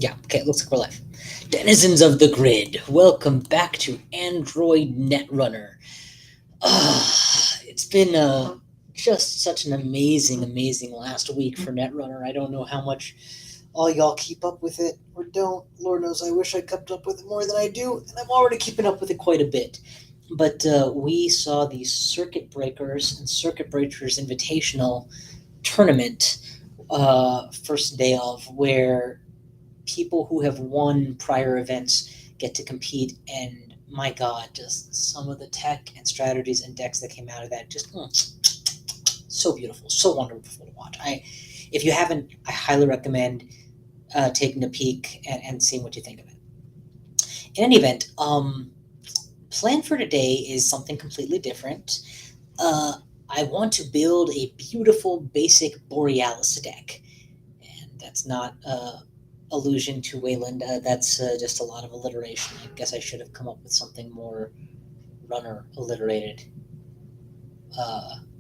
Yeah, okay, it looks like we're live. Denizens of the grid, welcome back to Android Netrunner. It's been just such an amazing last week for Netrunner. I don't know how much all y'all keep up with it or don't. Lord knows I wish I kept up with it more than I do, and I'm already keeping up with it quite a bit. But we saw the Circuit Breakers and Circuit Breakers Invitational tournament first day of, where people who have won prior events get to compete, and my god, just some of the tech and strategies and decks that came out of that, just so beautiful, so wonderful to watch. If you haven't, I highly recommend taking a peek and seeing what you think of it. In any event, plan for today is something completely different. I want to build a beautiful basic Borealis deck, and that's not allusion to Wayland. That's just a lot of alliteration. I guess I should have come up with something more runner alliterated.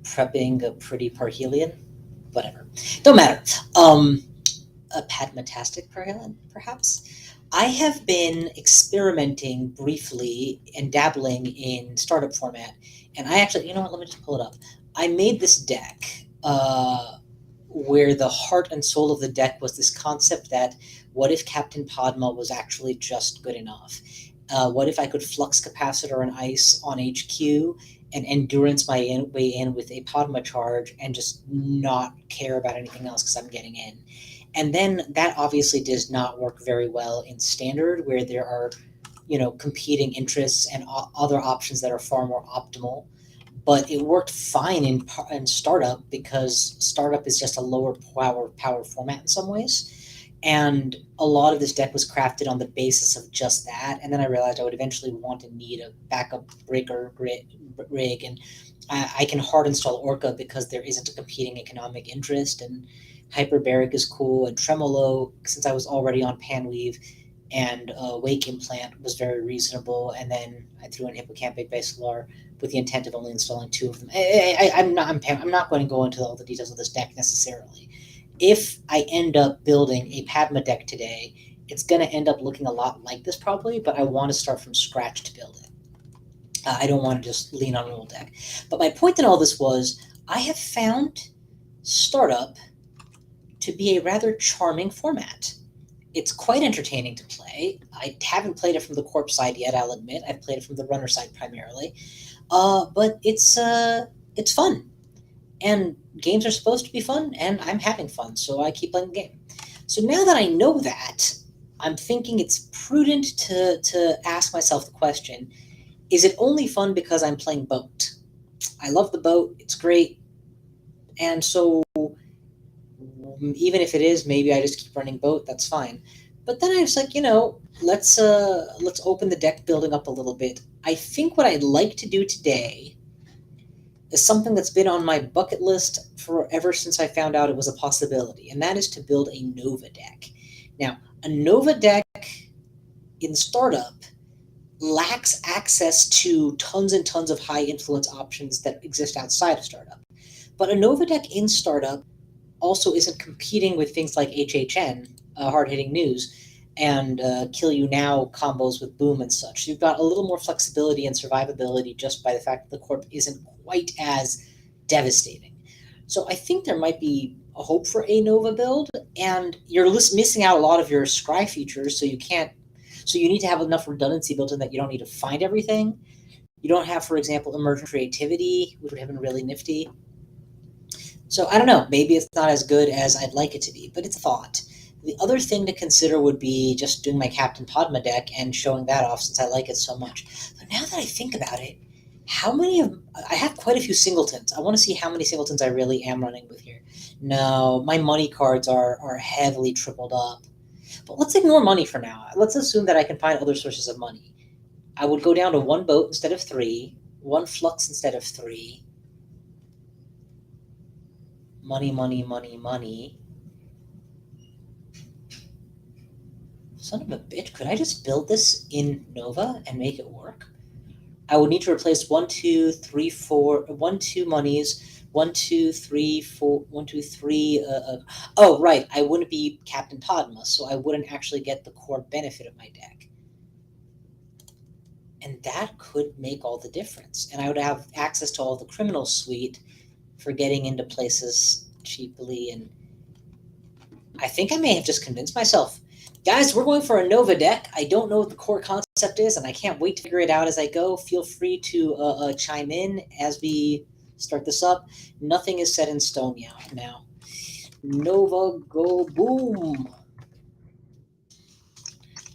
Prepping a pretty Parhelion? Whatever. Don't matter. A Padmatastic Parhelion, perhaps? I have been experimenting briefly and dabbling in startup format, and I actually, you know what, let me just pull it up. I made this deck where the heart and soul of the deck was this concept that what if Captain Padma was actually just good enough? What if I could flux capacitor and ice on HQ and endurance my way in with a Padma charge and just not care about anything else because I'm getting in? And then that obviously does not work very well in standard, where there are, competing interests and other options that are far more optimal. But it worked fine in startup, because startup is just a lower power format in some ways. And a lot of this deck was crafted on the basis of just that. And then I realized I would eventually want to need a backup breaker rig, and I can hard install Orca because there isn't a competing economic interest, and Hyperbaric is cool, and Tremolo, since I was already on Panweave, and Wake Implant was very reasonable, and then I threw in Hippocampic Basilar with the intent of only installing 2 of them. I'm not going to go into all the details of this deck necessarily. If I end up building a Padma deck today, it's going to end up looking a lot like this probably, but I want to start from scratch to build it. I don't want to just lean on an old deck. But my point in all this was, I have found startup to be a rather charming format. It's quite entertaining to play. I haven't played it from the corp side yet, I'll admit. I've played it from the runner side primarily. But it's fun. And games are supposed to be fun, and I'm having fun, so I keep playing the game. So now that I know that, I'm thinking it's prudent to ask myself the question, is it only fun because I'm playing boat? I love the boat, it's great, and so even if it is, maybe I just keep running boat, that's fine. But then I was like, let's open the deck building up a little bit. I think what I'd like to do today is something that's been on my bucket list forever since I found out it was a possibility, and that is to build a Nova deck. Now, a Nova deck in startup lacks access to tons and tons of high influence options that exist outside of startup. But a Nova deck in startup also isn't competing with things like HHN, hard-hitting news, and kill you now combos with boom and such. You've got a little more flexibility and survivability just by the fact that the corp isn't quite as devastating. So I think there might be a hope for a Nova build, and you're missing out a lot of your scry features, so you need to have enough redundancy built in that you don't need to find everything. You don't have, for example, emergent creativity, which would have been really nifty. So I don't know, maybe it's not as good as I'd like it to be, but it's a thought. The other thing to consider would be just doing my Captain Padma deck and showing that off, since I like it so much. But now that I think about it, I have quite a few Singletons. I want to see how many Singletons I really am running with here. No, my money cards are heavily tripled up. But let's ignore money for now. Let's assume that I can find other sources of money. I would go down to 1 boat instead of 3, 1 flux instead of 3. Money. Son of a bitch, could I just build this in Nova and make it work? I would need to replace 1, 2, 3, 4, 1, 2 monies 1, 2, 3, 4, 1, 2, 3. Oh, right. I wouldn't be Captain Padma, so I wouldn't actually get the core benefit of my deck. And that could make all the difference. And I would have access to all the criminal suite for getting into places cheaply. And I think I may have just convinced myself. Guys, we're going for a Nova deck. I don't know what the core concept is, and I can't wait to figure it out as I go. Feel free to chime in as we start this up. Nothing is set in stone now. Nova, go boom.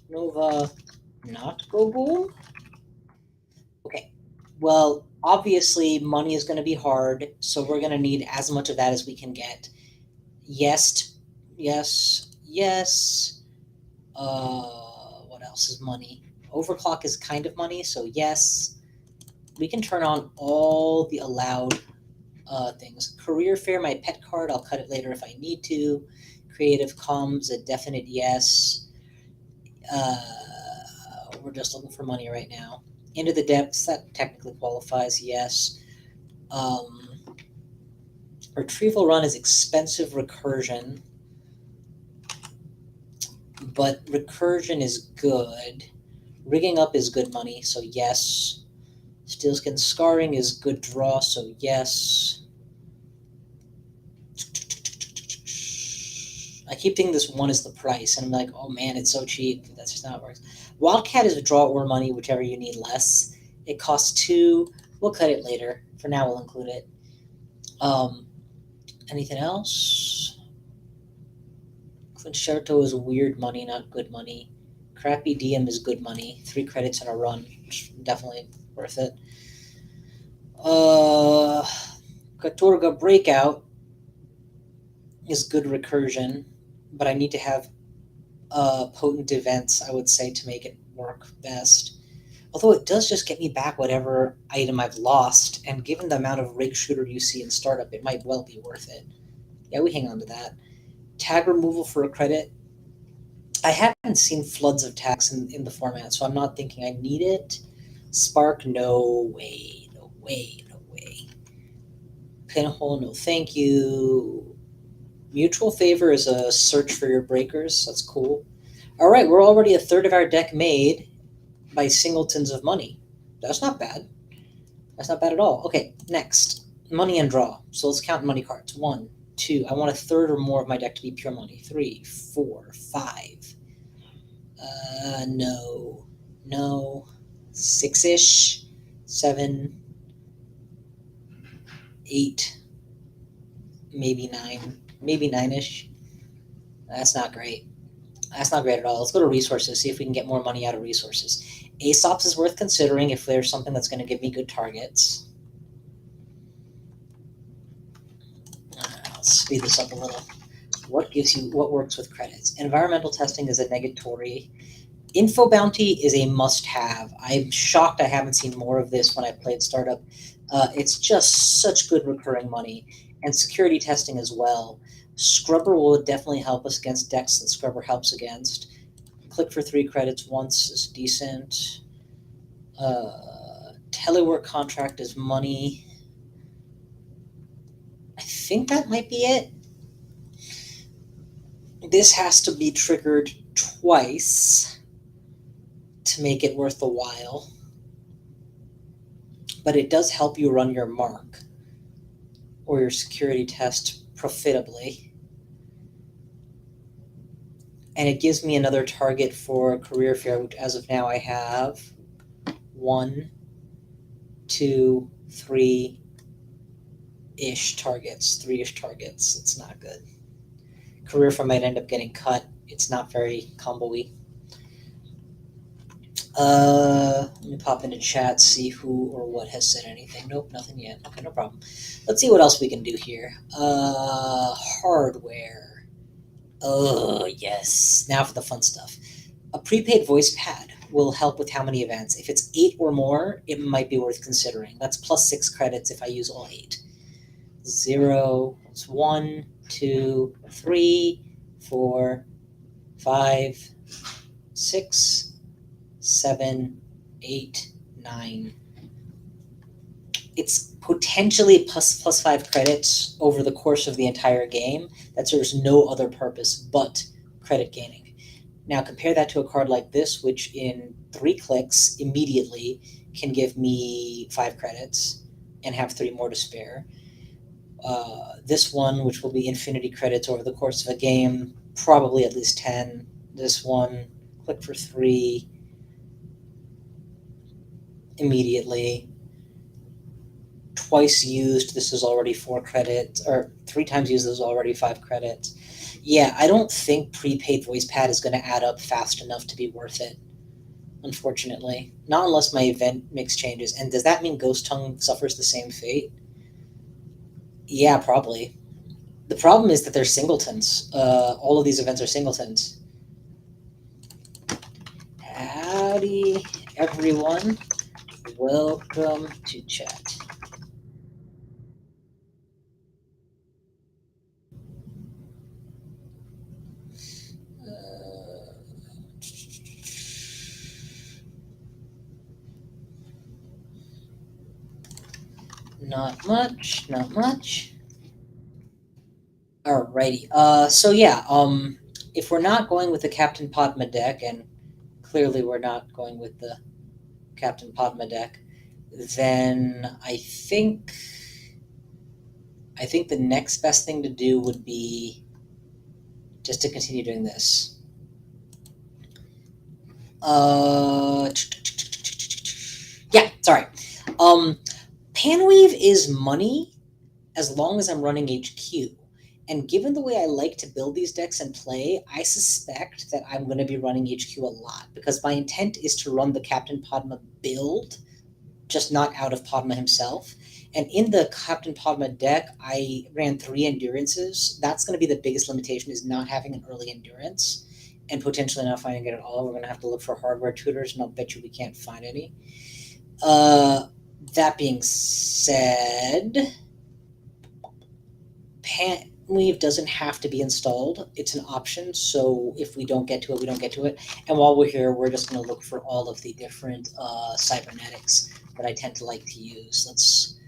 Nova, not go boom. Okay. Well, obviously, money is going to be hard, so we're going to need as much of that as we can get. Yes, yes, yes. What else is money? Overclock is kind of money, so yes. We can turn on all the allowed things. Career fair, my pet card, I'll cut it later if I need to. Creative comms, a definite yes. We're just looking for money right now. Into the depths, that technically qualifies, yes. Retrieval run is expensive recursion, but recursion is good. Rigging up is good money, so yes. Steelskin scarring is good draw, so yes. I keep thinking this one is the price, and I'm like, oh man, it's so cheap. That's just not how it works. Wildcat is a draw or money, whichever you need less. It costs 2. We'll cut it later. For now, we'll include it. Anything else? Concerto is weird money, not good money. Crappy DM is good money. 3 credits in a run. Definitely worth it. Katurga Breakout is good recursion, but I need to have potent events, I would say, to make it work best. Although it does just get me back whatever item I've lost, and given the amount of rig shooter you see in startup, it might well be worth it. Yeah, we hang on to that. Tag removal for a credit. I haven't seen floods of tags in the format, so I'm not thinking I need it. Spark, no way, no way, no way. Pinhole, no thank you. Mutual favor is a search for your breakers. That's cool. All right, we're already a third of our deck made by singletons of money. That's not bad. That's not bad at all. Okay, next. Money and draw. So let's count money cards. 1, 2. I want a third or more of my deck to be pure money. 3, 4, 5. No. No. 6-ish. 7. 8. Maybe 9. Maybe 9-ish. That's not great. That's not great at all. Let's go to resources, see if we can get more money out of resources. Aesops is worth considering if there's something that's going to give me good targets. Let's speed this up a little. What works with credits? Environmental testing is a negatory. Info bounty is a must-have. I'm shocked I haven't seen more of this when I played startup. It's just such good recurring money, and security testing as well. Scrubber will definitely help us against decks that Scrubber helps against. Click for 3 credits once is decent. Telework contract is money. I think that might be it. This has to be triggered twice to make it worth the while. But it does help you run your mark or your security test profitably. And it gives me another target for career fair, which as of now I have 1, 2, 3-ish targets, 3-ish targets. It's not good. Career fair might end up getting cut. It's not very combo-y. Let me pop into chat, see who or what has said anything. Nope, nothing yet. Okay, no problem. Let's see what else we can do here. Hardware. Oh, yes. Now for the fun stuff. A prepaid voice pad will help with how many events. If it's 8 or more, it might be worth considering. That's plus 6 credits if I use all 8. 0, it's 1, 2, 3, 4, 5, 6, 7, 8, 9. it's potentially plus 5 credits over the course of the entire game that serves no other purpose but credit gaining. Now compare that to a card like this, which in 3 clicks immediately can give me 5 credits and have 3 more to spare. This one, which will be infinity credits over the course of a game, probably at least 10. This one, click for 3 immediately. Twice used, this is already 4 credits, or 3 times used, this is already 5 credits. Yeah, I don't think prepaid voice pad is going to add up fast enough to be worth it, unfortunately. Not unless my event mix changes. And does that mean Ghost Tongue suffers the same fate? Yeah, probably. The problem is that they're singletons. All of these events are singletons. Howdy, everyone. Welcome to chat. Not much, not much. Alrighty. So yeah, if we're not going with the Captain Padma deck, and clearly we're not going with the Captain Padma deck, then I think the next best thing to do would be just to continue doing this. Yeah, sorry. Panweave is money as long as I'm running HQ. And given the way I like to build these decks and play, I suspect that I'm going to be running HQ a lot, because my intent is to run the Captain Padma build, just not out of Padma himself. And in the Captain Padma deck, I ran 3 endurances. That's going to be the biggest limitation, is not having an early endurance and potentially not finding it at all. We're going to have to look for hardware tutors, and I'll bet you we can't find any. That being said, Panweave doesn't have to be installed. It's an option, so if we don't get to it, we don't get to it. And while we're here, we're just going to look for all of the different cybernetics that I tend to like to use. Let's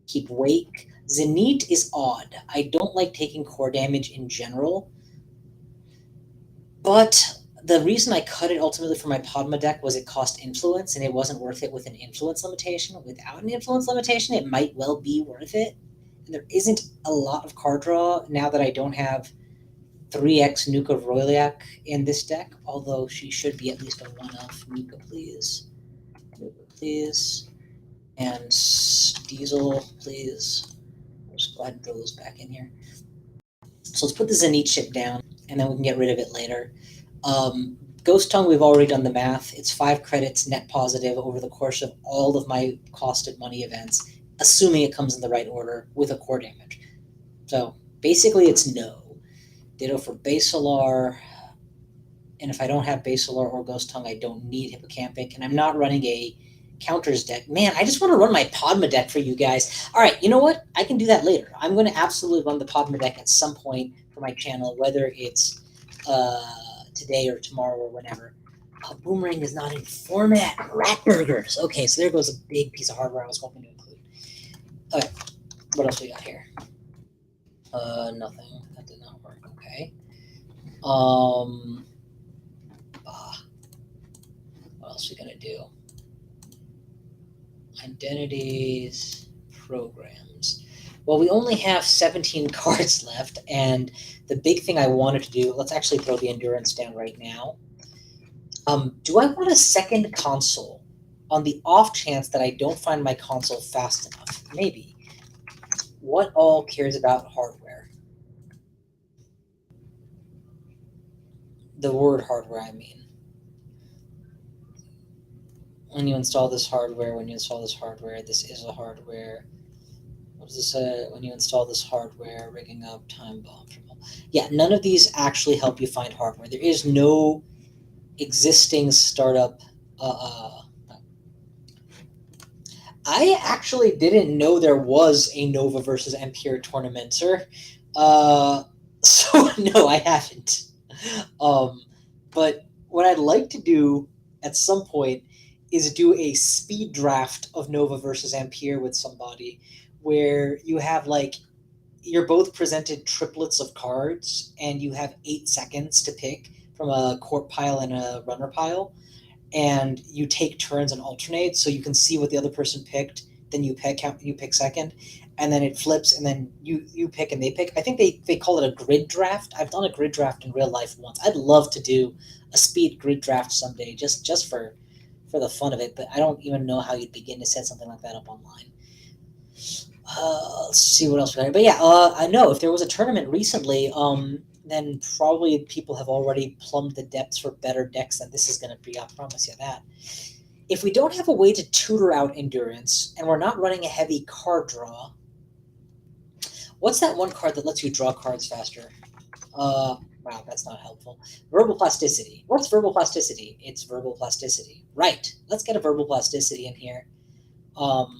keep Wake. Zenith is odd. I don't like taking core damage in general, but the reason I cut it ultimately for my Padma deck was it cost influence, and it wasn't worth it with an influence limitation. Without an influence limitation, it might well be worth it. And there isn't a lot of card draw now that I don't have 3x Nuka Roiliak in this deck, although she should be at least a 1-of. Nuka, please. Nuka, please. And Diesel, please. I'll just go ahead and throw those back in here. So let's put the Zenith ship down, and then we can get rid of it later. Ghost Tongue, we've already done the math. It's 5 credits net positive over the course of all of my costed money events, assuming it comes in the right order with a core damage. So basically it's no. Ditto for Basalar. And if I don't have Basalar or Ghost Tongue, I don't need Hippocampic. And I'm not running a counters deck. Man, I just want to run my Padma deck for you guys. All right, you know what? I can do that later. I'm going to absolutely run the Padma deck at some point for my channel, whether it's today or tomorrow or whenever. Boomerang is not in format. Rat burgers. Okay, so there goes a big piece of hardware I was hoping to include. Okay, what else we got here? Nothing. That did not work. Okay. What else are we gonna do? Identities, programs. Well, we only have 17 cards left, and the big thing I wanted to do, let's actually throw the endurance down right now. Do I want a second console on the off chance that I don't find my console fast enough? Maybe. What all cares about hardware? The word hardware, I mean. When you install this hardware, this is a hardware. What does this say? When you install this hardware, rigging up, time bomb. Yeah, none of these actually help you find hardware. There is no existing startup. I actually didn't know there was a Nova versus Ampere tournament, sir. So no, I haven't. But what I'd like to do at some point is do a speed draft of Nova versus Ampere with somebody, where you have like you're both presented triplets of cards, and you have 8 seconds to pick from a court pile and a runner pile, and you take turns and alternate, so you can see what the other person picked. Then you pick second, and then it flips, and then you pick and they pick. I think they call it a grid draft. I've done a grid draft in real life once. I'd love to do a speed grid draft someday, just for the fun of it. But I don't even know how you'd begin to set something like that up online. Let's see what else we got. But yeah, I know if there was a tournament recently, then probably people have already plumbed the depths for better decks than this is going to be. I promise you that. If we don't have a way to tutor out endurance, and we're not running a heavy card draw, what's that one card that lets you draw cards faster? Wow, that's not helpful. Verbal plasticity. What's verbal plasticity? It's verbal plasticity. Right. Let's get a verbal plasticity in here.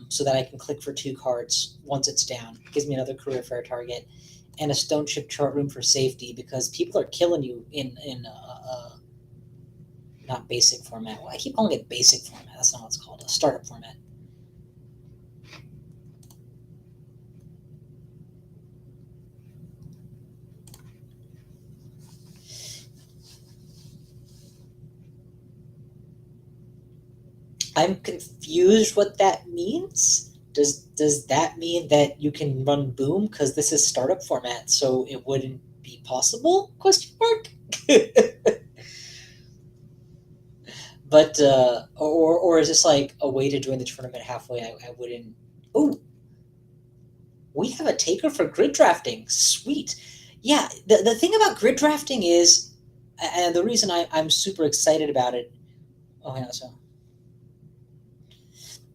So that I can click for 2 cards once it's down. It gives me another career fair target, and a stone chip chart room for safety, because people are killing you in not basic format. Well, I keep calling it basic format. That's not what it's called. A startup format. I'm confused what that means. Does that mean that you can run Boom because this is startup format, so it wouldn't be possible? Question mark. But or is this like a way to join the tournament halfway? I wouldn't. Oh, we have a taker for grid drafting. Sweet. Yeah. The thing about grid drafting is, and the reason I'm super excited about it. Oh yeah. So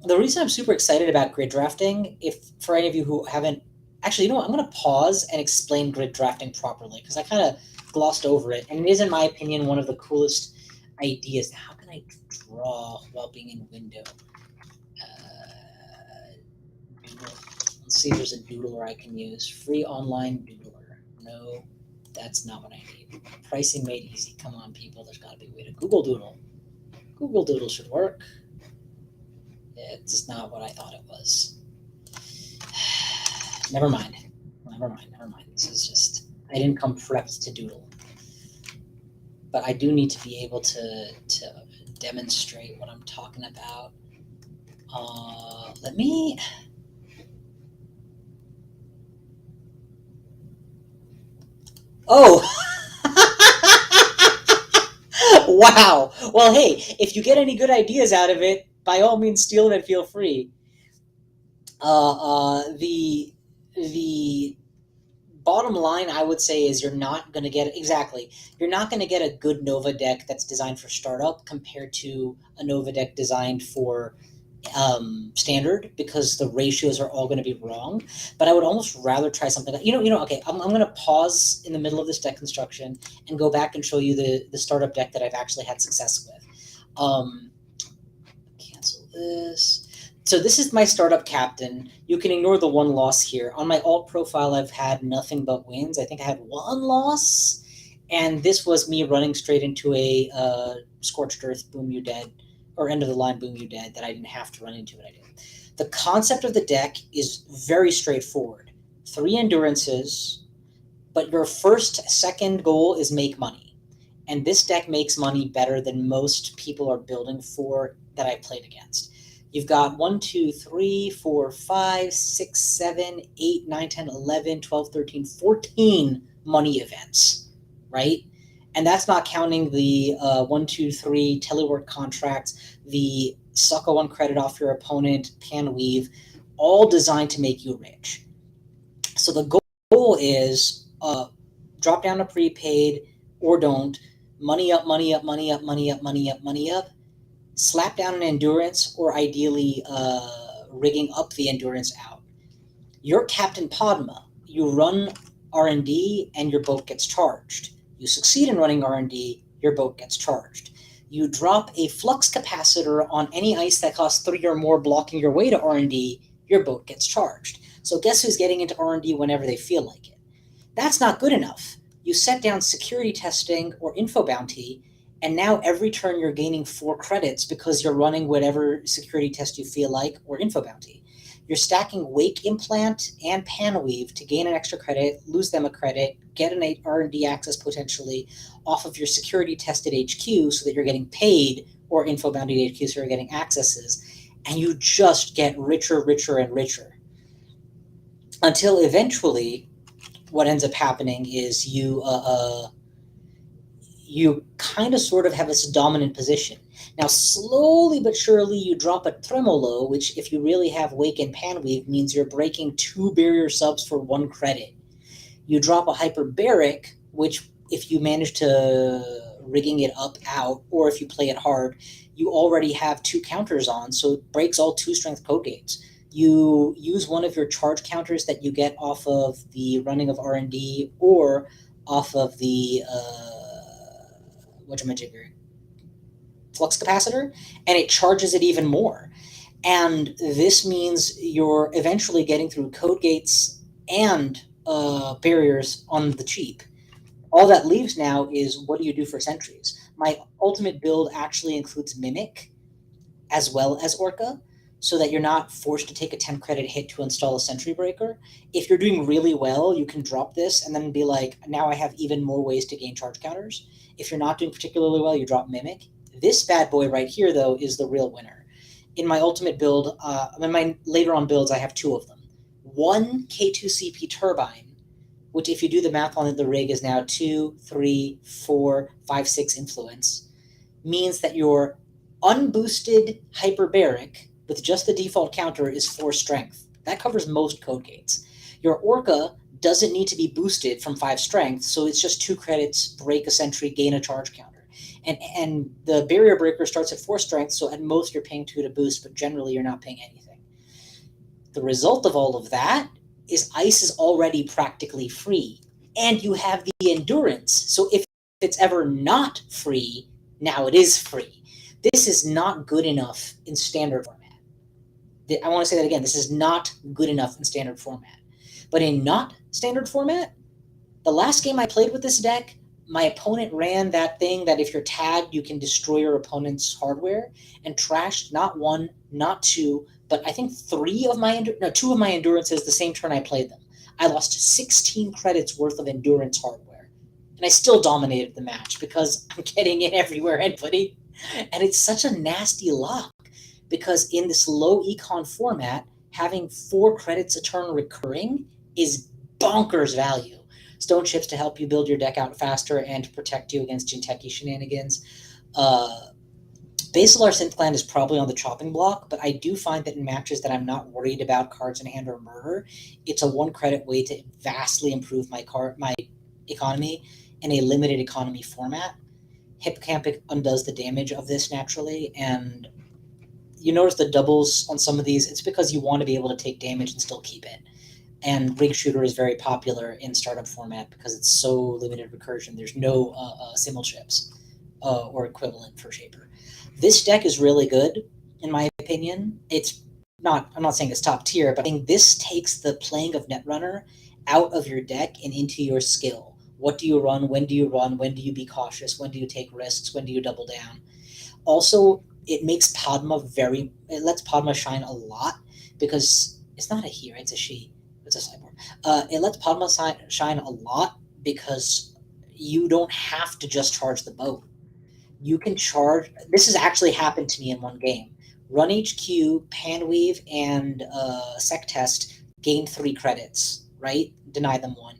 the reason I'm super excited about grid drafting, if for any of you who haven't, actually, you know what? I'm going to pause and explain grid drafting properly, because I kind of glossed over it, and it is, in my opinion, one of the coolest ideas. How can I draw while being in window? Doodle. Let's see if there's a doodler I can use. Free online doodler. No, that's not what I need. Pricing made easy. Come on, people. There's got to be a way to Google Doodle. Google Doodle should work. It's not what I thought it was. Never mind. This is just, I didn't come prepped to doodle. But I do need to be able to demonstrate what I'm talking about. Let me... Oh! Wow! Well, hey, if you get any good ideas out of it, by all means steal them and feel free. The bottom line, I would say, is you're not going to get a good Nova deck that's designed for startup compared to a Nova deck designed for standard, because the ratios are all going to be wrong. But I would almost rather try something like, okay, I'm going to pause in the middle of this deck construction and go back and show you the startup deck that I've actually had success with. Cancel this. So this is my startup captain. You can ignore the 1 loss here. On my alt profile, I've had nothing but wins. I think I had 1 loss, and this was me running straight into a Scorched Earth, Boom You Dead, or End of the Line, Boom You Dead, that I didn't have to run into, but I did. The concept of the deck is very straightforward. 3 endurances, but your second goal is make money. And this deck makes money better than most people are building for that I played against. You've got 1, 2, 3, 4, 5, 6, 7, 8, 9, 10, 11, 12, 13, 14 money events, right? And that's not counting the 1, 2, 3 telework contracts, the suck a 1 credit off your opponent, pan weave, all designed to make you rich. So the goal is drop down to prepaid or don't, money up, money up, money up, money up, money up, money up, slap down an endurance, or ideally rigging up the endurance out. You're Captain Padma. You run R&D and your boat gets charged. You succeed in running R&D, your boat gets charged. You drop a flux capacitor on any ice that costs 3 or more blocking your way to R&D, your boat gets charged. So guess who's getting into R&D whenever they feel like it? That's not good enough. You set down security testing or info bounty, And now every turn you're gaining 4 credits because you're running whatever security test you feel like or info bounty. You're stacking Wake Implant and Panweave to gain an extra credit, lose them a credit, get an R&D access potentially off of your security tested HQ so that you're getting paid, or info bounty HQ so you're getting accesses, and you just get richer, richer, and richer. Until eventually, what ends up happening is you kind of sort of have this dominant position. Now, slowly but surely, you drop a Tremolo, which, if you really have Wake and Panweave, means you're breaking 2 barrier subs for 1 credit. You drop a Hyperbaric, which, if you manage to rigging it up out, or if you play it hard, you already have 2 counters on, so it breaks all 2 strength code gates. You use one of your charge counters that you get off of the running of R&D or off of the whatchamajigger, flux capacitor, and it charges it even more. And this means you're eventually getting through code gates and barriers on the cheap. All that leaves now is, what do you do for sentries? My ultimate build actually includes Mimic as well as Orca, so that you're not forced to take a 10 credit hit to install a sentry breaker. If you're doing really well, you can drop this and then be like, now I have even more ways to gain charge counters. If you're not doing particularly well, you drop Mimic. This bad boy right here, though, is the real winner. In my ultimate build, in my later on builds, I have 2 of them. One K2CP turbine, which, if you do the math on it, the rig is now 2, 3, 4, 5, 6 influence, means that your unboosted Hyperbaric with just the default counter is 4 strength. That covers most code gates. Your Orca doesn't need to be boosted from 5 strength, so it's just 2 credits, break a sentry, gain a charge counter. And the barrier breaker starts at 4 strength, so at most you're paying 2 to boost, but generally you're not paying anything. The result of all of that is ice is already practically free, and you have the endurance. So if it's ever not free, now it is free. This is not good enough in standard format. I want to say that again. This is not good enough in standard format. But in not standard format, the last game I played with this deck, my opponent ran that thing that if you're tagged, you can destroy your opponent's hardware, and trashed not 1, not 2, but I think 2 of my endurances the same turn I played them. I lost 16 credits worth of endurance hardware. And I still dominated the match because I'm getting it everywhere and putting. And it's such a nasty lock, because in this low econ format, having 4 credits a turn recurring is bonkers value. Stone chips to help you build your deck out faster and to protect you against Jinteki shenanigans. Baselar Synthland is probably on the chopping block, but I do find that in matches that I'm not worried about cards in hand or murder, it's a 1 credit way to vastly improve my economy in a limited economy format. Hippocampic undoes the damage of this naturally, and you notice the doubles on some of these. It's because you want to be able to take damage and still keep it. And Rig Shooter is very popular in startup format because it's so limited recursion. There's no simul chips or equivalent for Shaper. This deck is really good, in my opinion. I'm not saying it's top tier, but I think this takes the playing of Netrunner out of your deck and into your skill. What do you run? When do you run? When do you be cautious? When do you take risks? When do you double down? Also, it makes it lets Padma shine a lot, because it's not a he, right? It's a she. It's a cyborg. It lets Padma shine a lot because you don't have to just charge the boat. You can charge. This has actually happened to me in one game. Run HQ, Panweave, and Sec Test gain 3 credits, right? Deny them 1.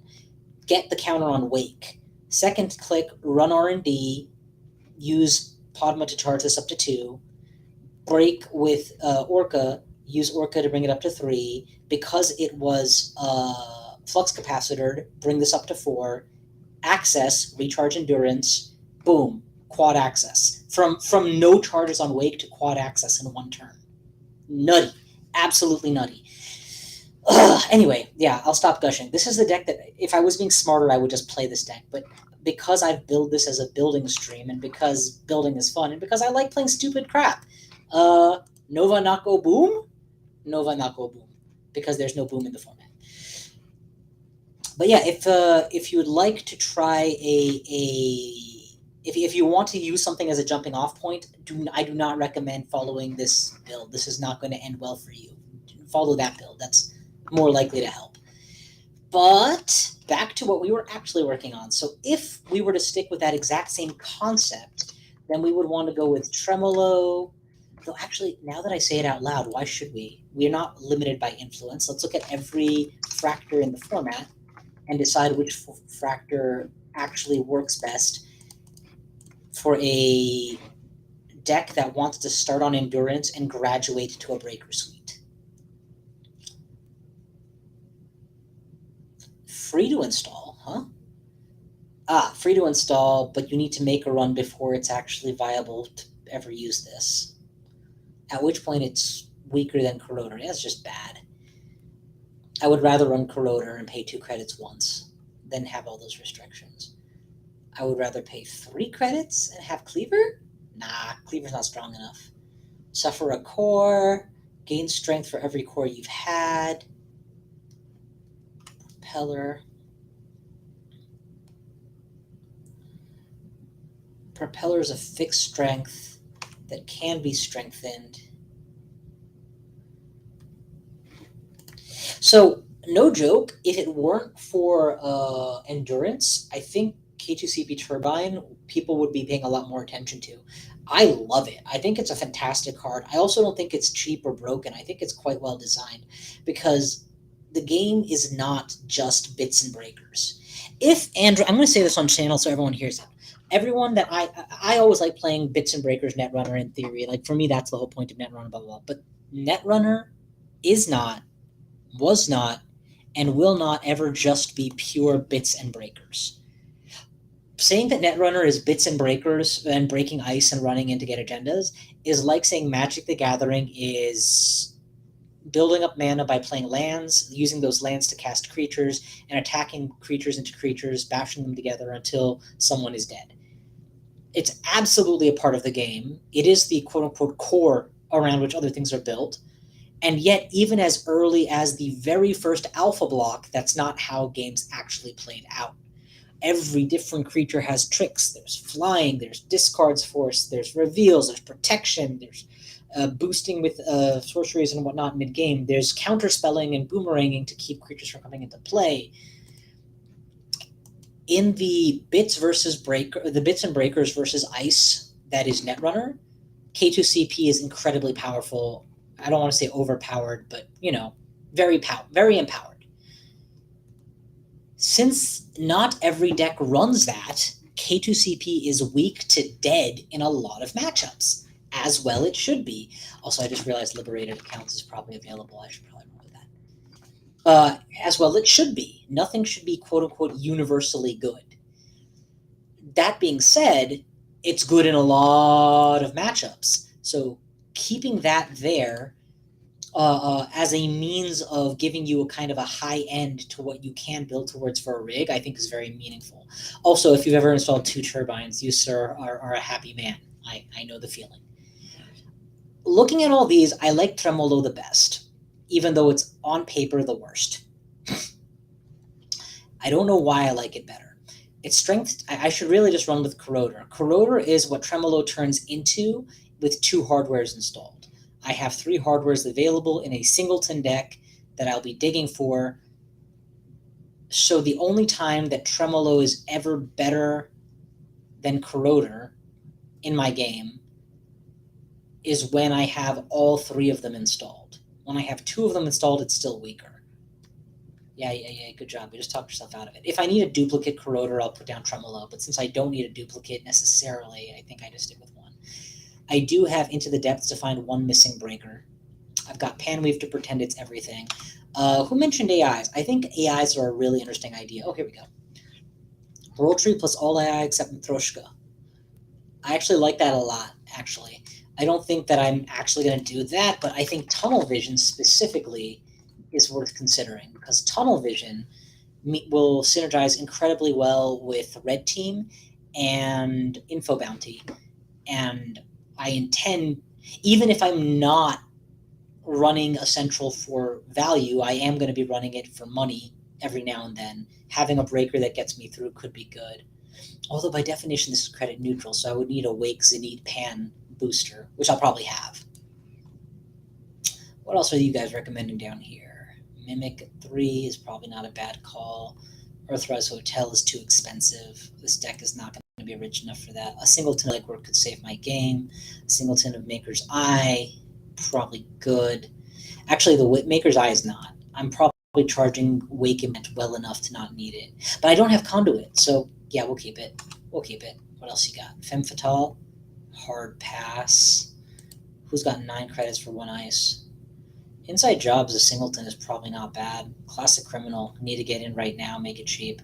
Get the counter on Wake. Second click, run R&D, use Padma to charge this up to 2. Break with Orca, use Orca to bring it up to 3. Because it was flux capacitor, bring this up to 4. Access, recharge endurance, boom, quad access. From no charges on Wake to quad access in 1 turn. Nutty. Absolutely nutty. Anyway, yeah, I'll stop gushing. This is the deck that, if I was being smarter, I would just play this deck. But because I've built this as a building stream, and because building is fun, and because I like playing stupid crap, Nova not go boom? Nova not go boom. Because there's no boom in the format. But yeah, if you would like to try if you want to use something as a jumping off point, I do not recommend following this build. This is not going to end well for you. Follow that build. That's more likely to help. But back to what we were actually working on. So if we were to stick with that exact same concept, then we would want to go with tremolo. Though actually, now that I say it out loud, why should we? We're not limited by influence. Let's look at every fractor in the format and decide which fractor actually works best for a deck that wants to start on endurance and graduate to a breaker suite. Free to install, huh? Free to install, but you need to make a run before it's actually viable to ever use this. At which point it's weaker than Corroder. That's just bad. I would rather run Corroder and pay 2 credits once than have all those restrictions. I would rather pay 3 credits and have Cleaver? Nah, Cleaver's not strong enough. Suffer a core, gain strength for every core you've had. Propeller. Propeller is a fixed strength that can be strengthened. So, no joke, if it weren't for endurance, I think K2CP Turbine people would be paying a lot more attention to. I love it. I think it's a fantastic card. I also don't think it's cheap or broken. I think it's quite well designed because the game is not just bits and breakers. If Andrew, I'm going to say this on channel so everyone hears it. Everyone that I always like playing bits and breakers Netrunner in theory. Like for me, that's the whole point of Netrunner, blah, blah, blah. But Netrunner is not, was not, and will not ever just be pure bits and breakers. Saying that Netrunner is bits and breakers and breaking ice and running in to get agendas is like saying Magic the Gathering is building up mana by playing lands, using those lands to cast creatures, and attacking creatures into creatures, bashing them together until someone is dead. It's absolutely a part of the game. It is the quote-unquote core around which other things are built. And yet, even as early as the very first alpha block, that's not how games actually played out. Every different creature has tricks. There's flying, there's discards force, there's reveals, there's protection, there's boosting with sorceries and whatnot mid-game. There's counterspelling and boomeranging to keep creatures from coming into play. In the bits and breakers versus ice that is Netrunner, K2CP is incredibly powerful. I don't want to say overpowered, but very empowered. Since not every deck runs that, K2CP is weak to dead in a lot of matchups. As well it should be. Also, I just realized Liberated Accounts is probably available. I should probably remember that. As well it should be. Nothing should be quote-unquote universally good. That being said, it's good in a lot of matchups. So keeping that there as a means of giving you a kind of a high end to what you can build towards for a rig, I think is very meaningful. Also, if you've ever installed 2 turbines, you, sir, are a happy man. I know the feeling. Looking at all these, I like Tremolo the best, even though it's on paper the worst. I don't know why I like it better. Its strength, I should really just run with Corroder. Corroder is what Tremolo turns into with 2 hardwares installed. I have 3 hardwares available in a Singleton deck that I'll be digging for. So the only time that Tremolo is ever better than Corroder in my game is when I have all 3 of them installed. When I have 2 of them installed, it's still weaker. Yeah, good job. You just talked yourself out of it. If I need a duplicate Corroder, I'll put down Tremolo, but since I don't need a duplicate necessarily, I think I just stick with 1. I do have Into the Depths to find 1 missing breaker. I've got Panweave to pretend it's everything. Who mentioned AIs? I think AIs are a really interesting idea. Oh, here we go. Roll Tree plus all AI except Matroshka. I actually like that a lot, actually. I don't think that I'm actually going to do that, but I think Tunnel Vision specifically is worth considering because Tunnel Vision will synergize incredibly well with Red Team and Info Bounty. And I intend, even if I'm not running a central for value, I am going to be running it for money every now and then. Having a breaker that gets me through could be good. Although by definition this is credit neutral, so I would need a Wake Zenith Pan booster, which I'll probably have. What else are you guys recommending down here? Mimic 3 is probably not a bad call. Earthrise Hotel is too expensive. This deck is not going to be rich enough for that. A Singleton of Legwork could save my game. A Singleton of Maker's Eye, probably good. Actually, the Maker's Eye is not. I'm probably charging Wake Event well enough to not need it. But I don't have Conduit, so yeah, we'll keep it. We'll keep it. What else you got? Femme Fatale, hard pass. Who's got 9 credits for 1 ice? Inside Jobs, a Singleton is probably not bad. Classic Criminal, need to get in right now, make it cheap.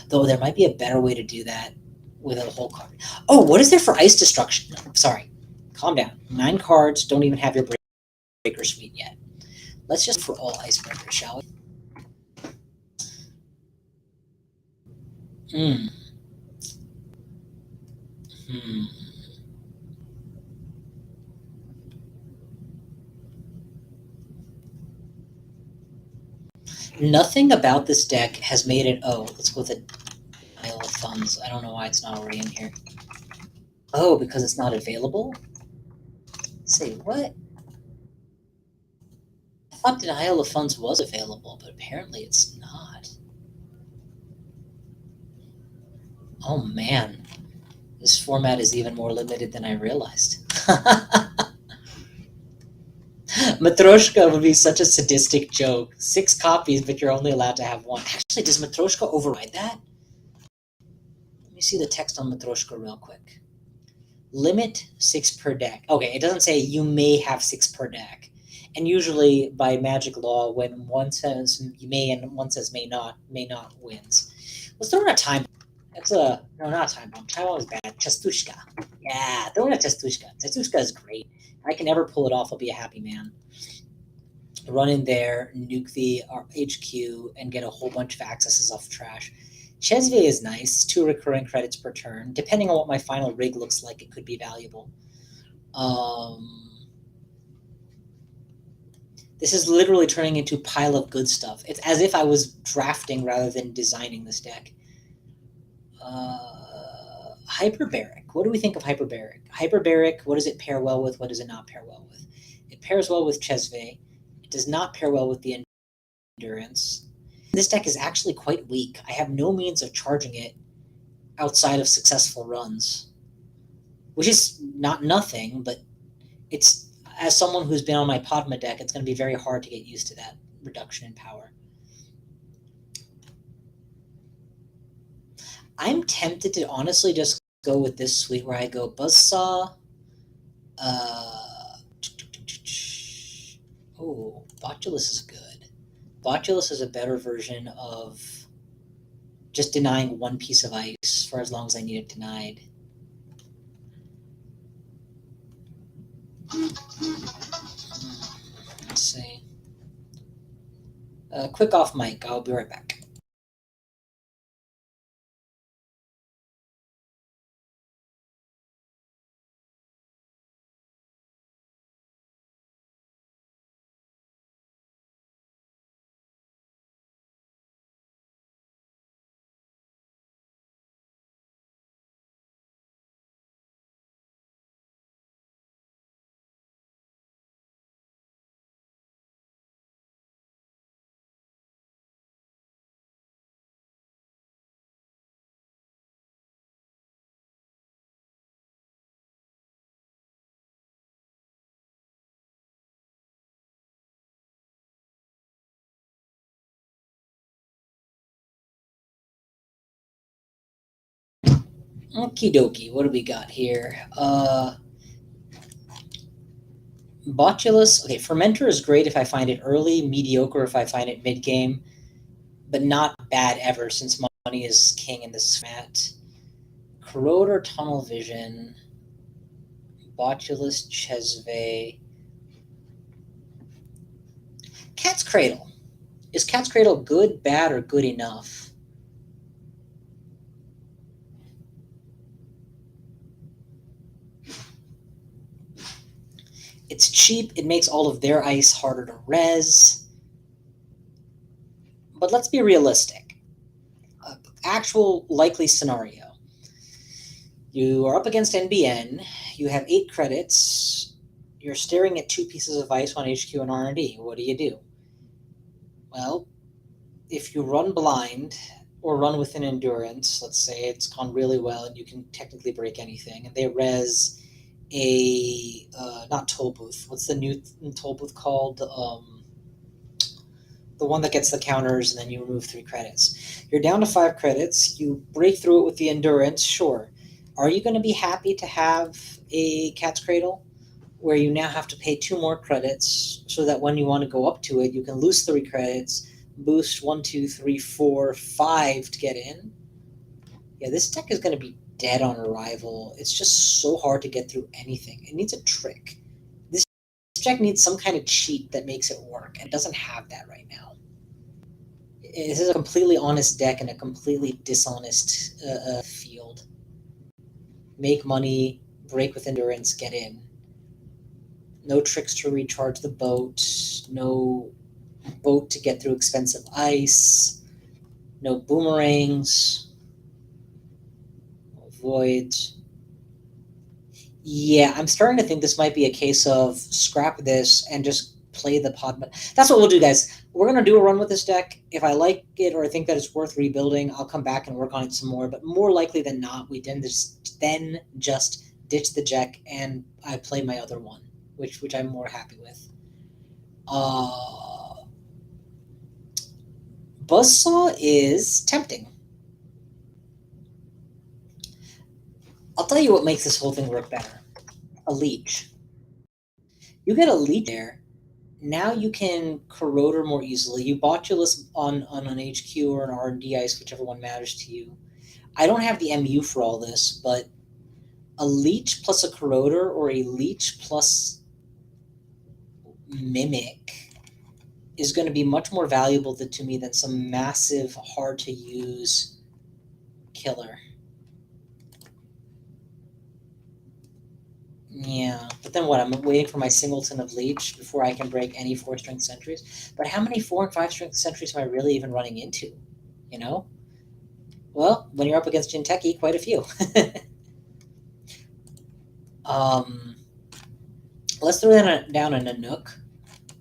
Though there might be a better way to do that with a whole card. Oh, what is there for ice destruction? No, sorry, calm down. 9 cards, don't even have your Breaker Suite yet. Let's just for all icebreakers, shall we? Nothing about this deck has made it. Oh, let's go with a Isle of Thuns. I don't know why it's not already in here. Oh, because it's not available? Say what? I thought the Isle of Funds was available, but apparently it's not. Oh man, this format is even more limited than I realized. Matryoshka would be such a sadistic joke. 6 copies, but you're only allowed to have 1. Actually, does Matryoshka override that? Let me see the text on Matryoshka real quick. Limit 6 per deck. Okay, it doesn't say you may have 6 per deck. And usually, by magic law, when one says you may and one says may not wins. Let's throw in a time. That's no, not a time bomb. Time bomb is bad. Chastushka. Yeah, throw in a Chastushka. Chastushka is great. If I can ever pull it off, I'll be a happy man. Run in there, nuke the HQ, and get a whole bunch of accesses off trash. Chesve is nice. 2 recurring credits per turn. Depending on what my final rig looks like, it could be valuable. This is literally turning into pile of good stuff. It's as if I was drafting rather than designing this deck. Hyperbaric. What do we think of Hyperbaric? Hyperbaric, what does it pair well with? What does it not pair well with? It pairs well with Chesve. It does not pair well with the Endurance. This deck is actually quite weak. I have no means of charging it outside of successful runs, which is not nothing, but it's, as someone who's been on my Padma deck, it's going to be very hard to get used to that reduction in power. I'm tempted to honestly just go with this suite where I go Buzzsaw. Oh, Botulus is good. Botulus is a better version of just denying 1 piece of ice for as long as I need it denied. Let's see. Quick off mic. I'll be right back. Okie dokie, what do we got here? Botulus, okay, Fermenter is great if I find it early, mediocre if I find it mid-game, but not bad ever since money is king in this format. Corroder, Tunnel Vision, Botulus, Chesve. Cat's Cradle. Is Cat's Cradle good, bad, or good enough? It's cheap. It makes all of their ice harder to res. But let's be realistic. Actual likely scenario. You are up against NBN. You have 8 credits. You're staring at 2 pieces of ice on HQ and R&D. What do? Well, if you run blind or run with an endurance, let's say it's gone really well and you can technically break anything, and they res a not toll booth. What's the new toll booth called? The one that gets the counters and then you remove 3 credits. You're down to 5 credits. You break through it with the endurance. Sure. Are you going to be happy to have a cat's cradle where you now have to pay 2 more credits so that when you want to go up to it, you can lose 3 credits, boost 1, 2, 3, 4, 5 to get in? Yeah, this deck is going to be dead on arrival. It's just so hard to get through anything. It needs a trick. This deck needs some kind of cheat that makes it work, and it doesn't have that right now. This is a completely honest deck in a completely dishonest field. Make money, break with endurance, get in. No tricks to recharge the boat, no boat to get through expensive ice, no boomerangs, no voids. Yeah, I'm starting to think this might be a case of scrap this and just play the pod. That's what we'll do, guys. We're going to do a run with this deck. If I like it or I think that it's worth rebuilding, I'll come back and work on it some more. But more likely than not, we then just ditch the deck and I play my other one, which I'm more happy with. Buzzsaw is tempting. I'll tell you what makes this whole thing work better. A leech. You get a leech there. Now you can corroder more easily. You botulus on an HQ or an R&D ice, whichever one matters to you. I don't have the MU for all this, but a leech plus a corroder or a leech plus mimic is going to be much more valuable to me than some massive, hard-to-use killer. Yeah, but then what? I'm waiting for my Singleton of Leech before I can break any 4-strength sentries. But how many 4 and 5-strength sentries am I really even running into? You know? Well, when you're up against Jinteki, quite a few. Let's throw down a Nanook,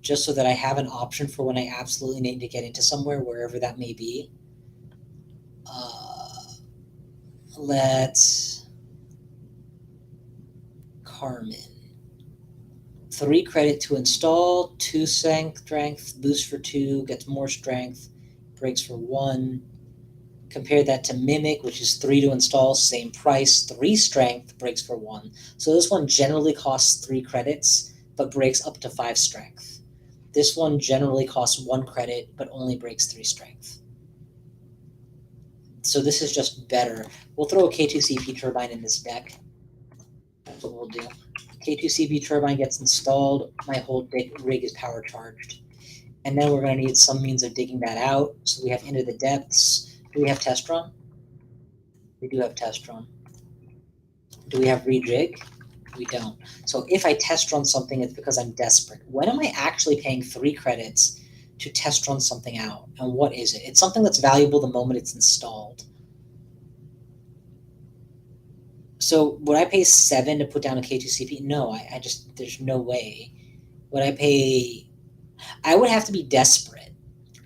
just so that I have an option for when I absolutely need to get into somewhere, wherever that may be. Let's... Carmen. 3 credit to install, 2 strength, boost for 2, gets more strength, breaks for 1. Compare that to Mimic, which is 3 to install, same price, 3 strength, breaks for 1. So this one generally costs 3 credits, but breaks up to 5 strength. This one generally costs 1 credit, but only breaks 3 strength. So this is just better. We'll throw a K2CP turbine in this deck. That's what we'll do. K2CP turbine gets installed, my whole rig is power charged. And then we're going to need some means of digging that out. So we have Into the Depths. Do we have Test Run? We do have Test Run. Do we have Rejig? We don't. So if I test run something, it's because I'm desperate. When am I actually paying 3 credits to test run something out? And what is it? It's something that's valuable the moment it's installed. So would I pay 7 to put down a K2CP? No, I just, there's no way. Would I pay... I would have to be desperate.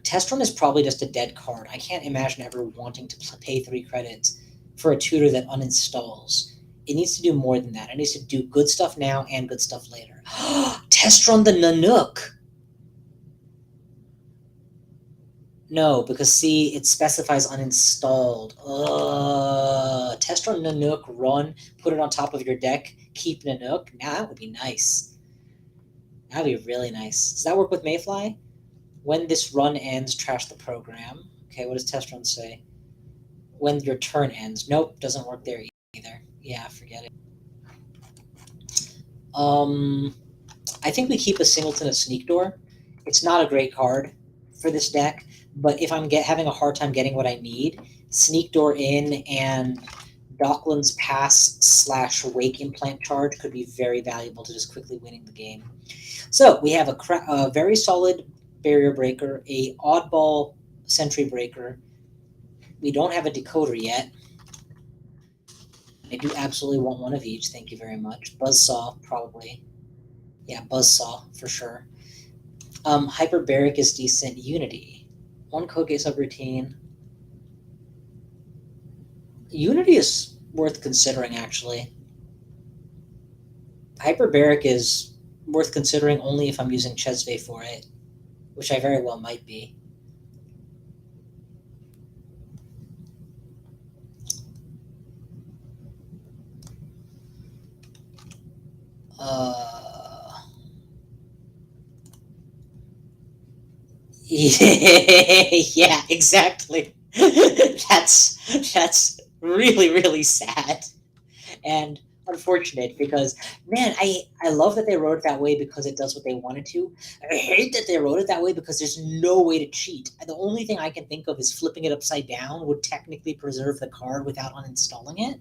Test Run is probably just a dead card. I can't imagine ever wanting to pay 3 credits for a tutor that uninstalls. It needs to do more than that. It needs to do good stuff now and good stuff later. Test Run the Nanook! No, because see, it specifies uninstalled. Test Run Nanook, run, put it on top of your deck, keep Nanook. Now that would be nice. That would be really nice. Does that work with Mayfly? When this run ends, trash the program. Okay, what does Test Run say? When your turn ends. Nope, doesn't work there either. Yeah, forget it. I think we keep a Singleton of Sneak Door. It's not a great card for this deck, but if I'm having a hard time getting what I need, Sneak Door in and Dockland's Pass / Wake Implant Charge could be very valuable to just quickly winning the game. So we have a very solid Barrier Breaker, a oddball Sentry Breaker. We don't have a Decoder yet. I do absolutely want one of each. Thank you very much. Buzzsaw, probably. Yeah, Buzzsaw, for sure. Hyperbaric is decent. Unity. One code gate subroutine. Unity is worth considering, actually. Hyperbaric is worth considering only if I'm using Chesve for it, which I very well might be. Yeah, exactly. That's really really sad and unfortunate because man, I love that they wrote it that way because it does what they wanted to. I hate that they wrote it that way because there's no way to cheat. The only thing I can think of is flipping it upside down would technically preserve the card without uninstalling it.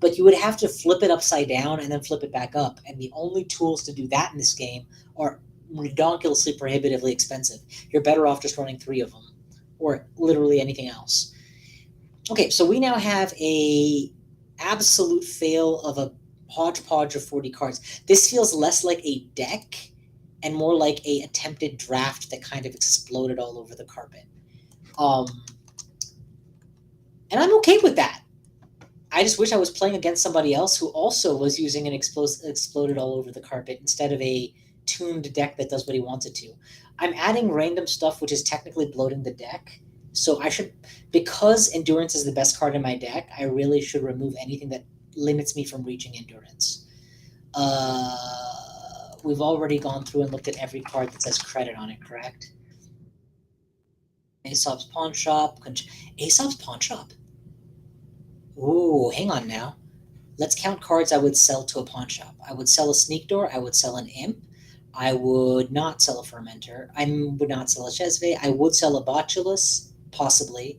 But you would have to flip it upside down and then flip it back up. And the only tools to do that in this game are redonkulously prohibitively expensive. You're better off just running 3 of them or literally anything else. Okay, so we now have a absolute fail of a hodgepodge of 40 cards. This feels less like a deck and more like a attempted draft that kind of exploded all over the carpet. And I'm okay with that. I just wish I was playing against somebody else who also was using an exploded all over the carpet instead of a tuned deck that does what he wants it to. I'm adding random stuff which is technically bloating the deck. So I should, because Endurance is the best card in my deck, I really should remove anything that limits me from reaching Endurance. We've already gone through and looked at every card that says credit on it, correct? Aesop's Pawn Shop. Aesop's Pawn Shop? Ooh, hang on now. Let's count cards I would sell to a pawn shop. I would sell a Sneak Door. I would sell an Imp. I would not sell a Fermenter. I would not sell a Chesve. I would sell a Botulus, possibly.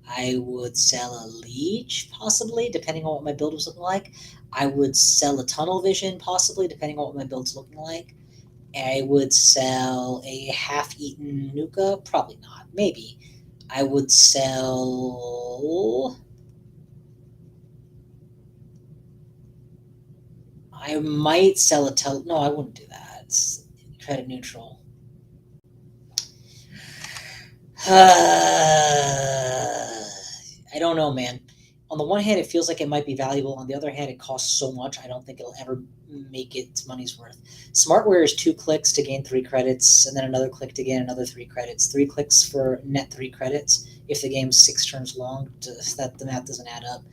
I would sell a Leech, possibly, depending on what my build was looking like. I would sell a Tunnel Vision, possibly, depending on what my build's looking like. I would sell a half-eaten Nuka, probably not, maybe. I would sell... I might sell a no, I wouldn't do that. It's credit neutral. I don't know, man. On the one hand, it feels like it might be valuable. On the other hand, it costs so much, I don't think it'll ever make its money's worth. Smartware is 2 clicks to gain 3 credits, and then another click to gain another 3 credits. 3 clicks for net 3 credits. If the game's 6 turns long, that the math doesn't add up.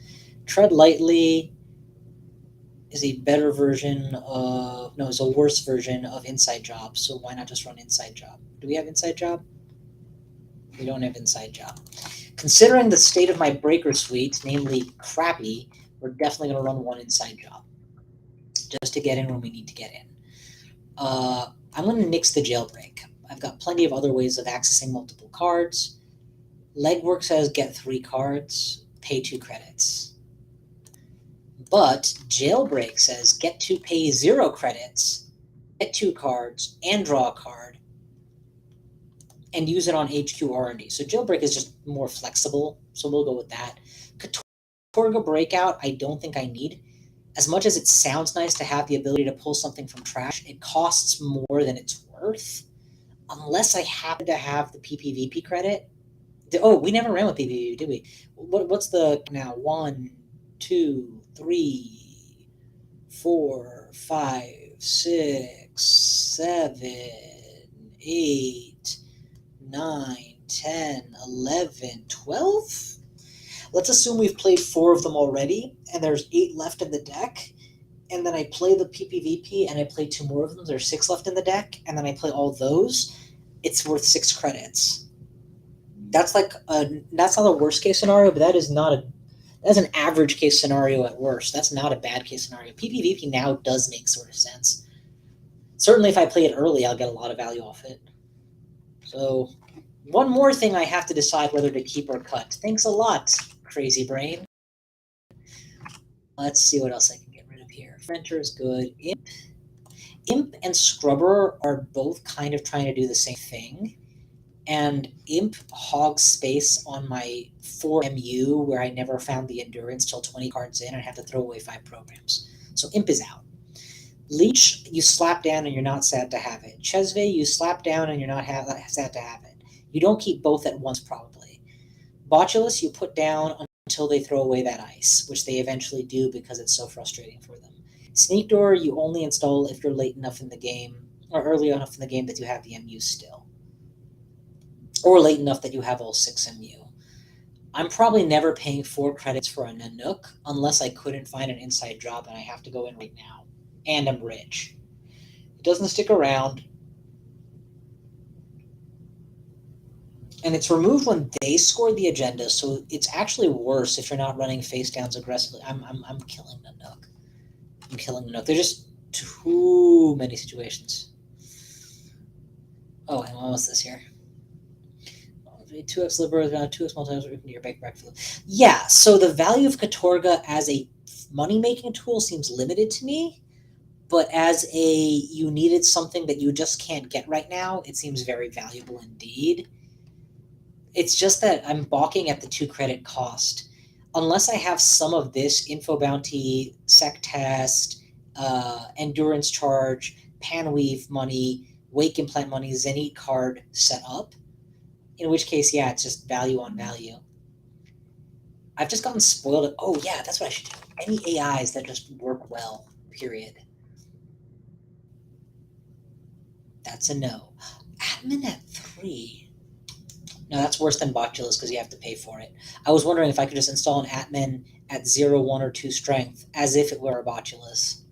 Tread Lightly is a better version of, no, it's a worse version of Inside Job, so why not just run Inside Job? Do we have Inside Job? We don't have Inside Job. Considering the state of my breaker suite, namely crappy, we're definitely going to run one Inside Job, just to get in when we need to get in. I'm going to nix the Jailbreak. I've got plenty of other ways of accessing multiple cards. Legwork says get 3 cards, pay 2 credits. But Jailbreak says get to pay 0 credits, get 2 cards, and draw a card, and use it on HQ R&D. So Jailbreak is just more flexible, so we'll go with that. Katorga Breakout, I don't think I need. As much as it sounds nice to have the ability to pull something from trash, it costs more than it's worth. Unless I happen to have the PPVP credit. Oh, we never ran with PPVP, did we? What's the now? 1, 2, 3, 4, 5, 6, 7, 8, 9, 10, 11, 12? Let's assume we've played 4 of them already, and there's 8 left in the deck, and then I play the PPVP, and I play 2 more of them, there's 6 left in the deck, and then I play all those, it's worth 6 credits. That's like that's not the worst case scenario, but that's an average case scenario at worst. That's not a bad case scenario. PPVP now does make sort of sense. Certainly if I play it early, I'll get a lot of value off it. So one more thing I have to decide whether to keep or cut. Thanks a lot, Crazy Brain. Let's see what else I can get rid of here. Fermenter is good. Imp and Scrubber are both kind of trying to do the same thing. And Imp hogs space on my 4 MU where I never found the endurance till 20 cards in and have to throw away 5 programs. So Imp is out. Leech, you slap down and you're not sad to have it. Chesve, you slap down and you're not sad to have it. You don't keep both at once, probably. Botulus, you put down until they throw away that ice, which they eventually do because it's so frustrating for them. Sneak Door, you only install if you're late enough in the game, or early enough in the game that you have the MU still. Or late enough that you have all 6 MU. I'm probably never paying 4 credits for a Nanook unless I couldn't find an inside job and I have to go in right now. And I'm rich. It doesn't stick around. And it's removed when they score the agenda, so it's actually worse if you're not running face downs aggressively. I'm killing Nanook. I'm killing Nanook. There's just too many situations. Oh, and what was this here? 2x Libra, 2x multipliers, your bank backfill. Yeah, so the value of Katorga as a money-making tool seems limited to me, but as you needed something that you just can't get right now, it seems very valuable indeed. It's just that I'm balking at the 2 credit cost. Unless I have some of this info bounty, sec test, endurance charge, panweave money, wake implant money, Zenith card set up, in which case, yeah, it's just value on value. I've just gotten spoiled. Oh, yeah, that's what I should do. Any AIs that just work well, period. That's a no. Admin at 3. No, that's worse than Botulus because you have to pay for it. I was wondering if I could just install an admin at 0, 1, or 2 strength as if it were a Botulus.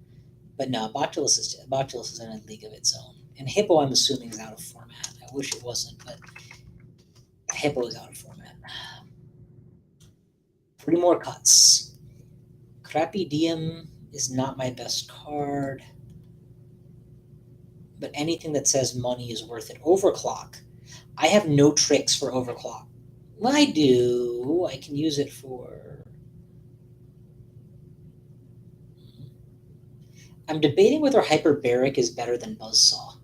But no, Botulus is in a league of its own. And Hippo, I'm assuming, is out of format. I wish it wasn't, but Hippo is out of format. 3 more cuts. Crappy Diem is not my best card. But anything that says money is worth it. Overclock. I have no tricks for overclock. Well, I do. I can use it for... I'm debating whether Hyperbaric is better than Buzzsaw.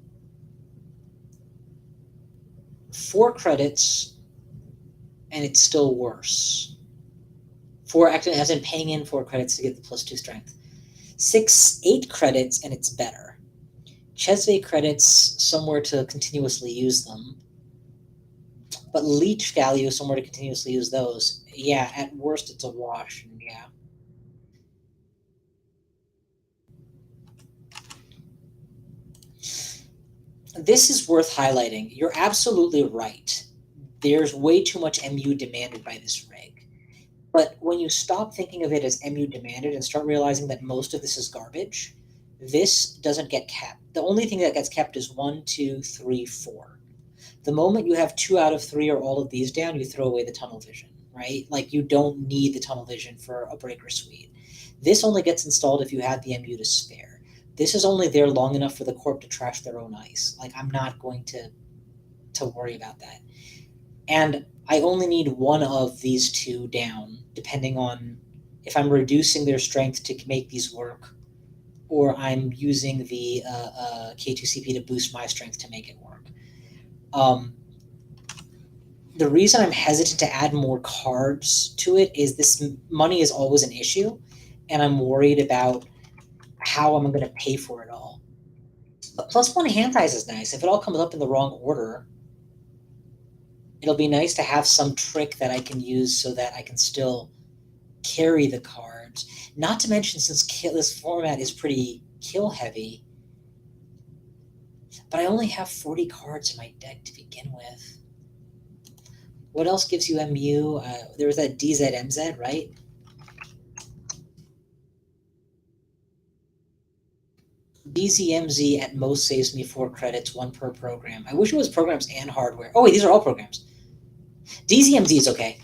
4 credits, and it's still worse. 4, actually, as in paying in 4 credits to get the +2 strength. 8 credits, and it's better. Chesve credits, somewhere to continuously use them. But Leech value, somewhere to continuously use those. Yeah, at worst, it's a wash, and yeah. This is worth highlighting. You're absolutely right. There's way too much MU demanded by this rig. But when you stop thinking of it as MU demanded and start realizing that most of this is garbage, this doesn't get kept. The only thing that gets kept is 1, 2, 3, 4. The moment you have 2 out of 3 or all of these down, you throw away the tunnel vision, right? Like, you don't need the tunnel vision for a breaker suite. This only gets installed if you have the MU to spare. This is only there long enough for the corp to trash their own ice. Like, I'm not going to worry about that. And I only need one of these 2 down, depending on if I'm reducing their strength to make these work, or I'm using the K2CP to boost my strength to make it work. The reason I'm hesitant to add more cards to it is this money is always an issue, and I'm worried about how I'm going to pay for it all. But +1 hand ties is nice. If it all comes up in the wrong order, it'll be nice to have some trick that I can use so that I can still carry the cards. Not to mention, since this format is pretty kill heavy, but I only have 40 cards in my deck to begin with. What else gives you MU? There was that DZMZ, right? DZMZ at most saves me 4 credits, 1 per program. I wish it was programs and hardware. Oh, wait, these are all programs. DZMZ is okay.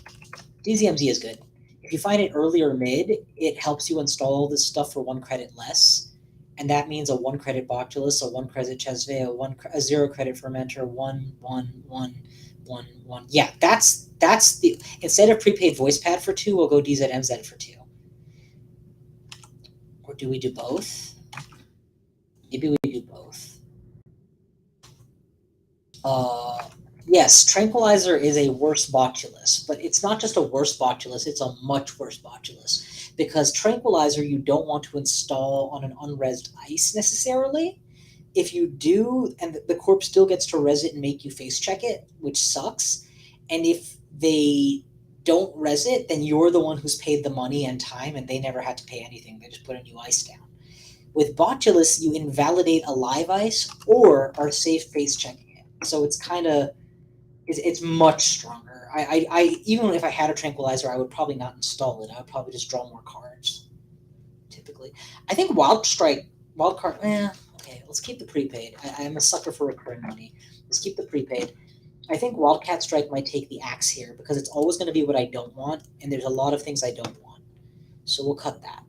DZMZ is good. If you find it early or mid, it helps you install all this stuff for 1 credit less. And that means a 1 credit Botulus, a 1 credit Chesve, a 0 credit Fermenter, 1, 1, 1, 1, 1. Yeah, that's the... Instead of prepaid voice pad for 2, we'll go DZMZ for 2. Or do we do both? Maybe we do both. Yes, Tranquilizer is a worse botulus, but it's not just a worse botulus, it's a much worse botulus. Because Tranquilizer you don't want to install on an unresed ice necessarily. If you do, and the corp still gets to res it and make you face check it, which sucks. And if they don't res it, then you're the one who's paid the money and time, and they never had to pay anything. They just put a new ice down. With Botulus, you invalidate a live ice or are safe face checking it. So it's kind of it's much stronger. I even if I had a tranquilizer, I would probably not install it. I would probably just draw more cards. Typically, I think Wild Card. Okay, let's keep the prepaid. I'm a sucker for recurring money. Let's keep the prepaid. I think Wildcat Strike might take the axe here because it's always going to be what I don't want, and there's a lot of things I don't want. So we'll cut that.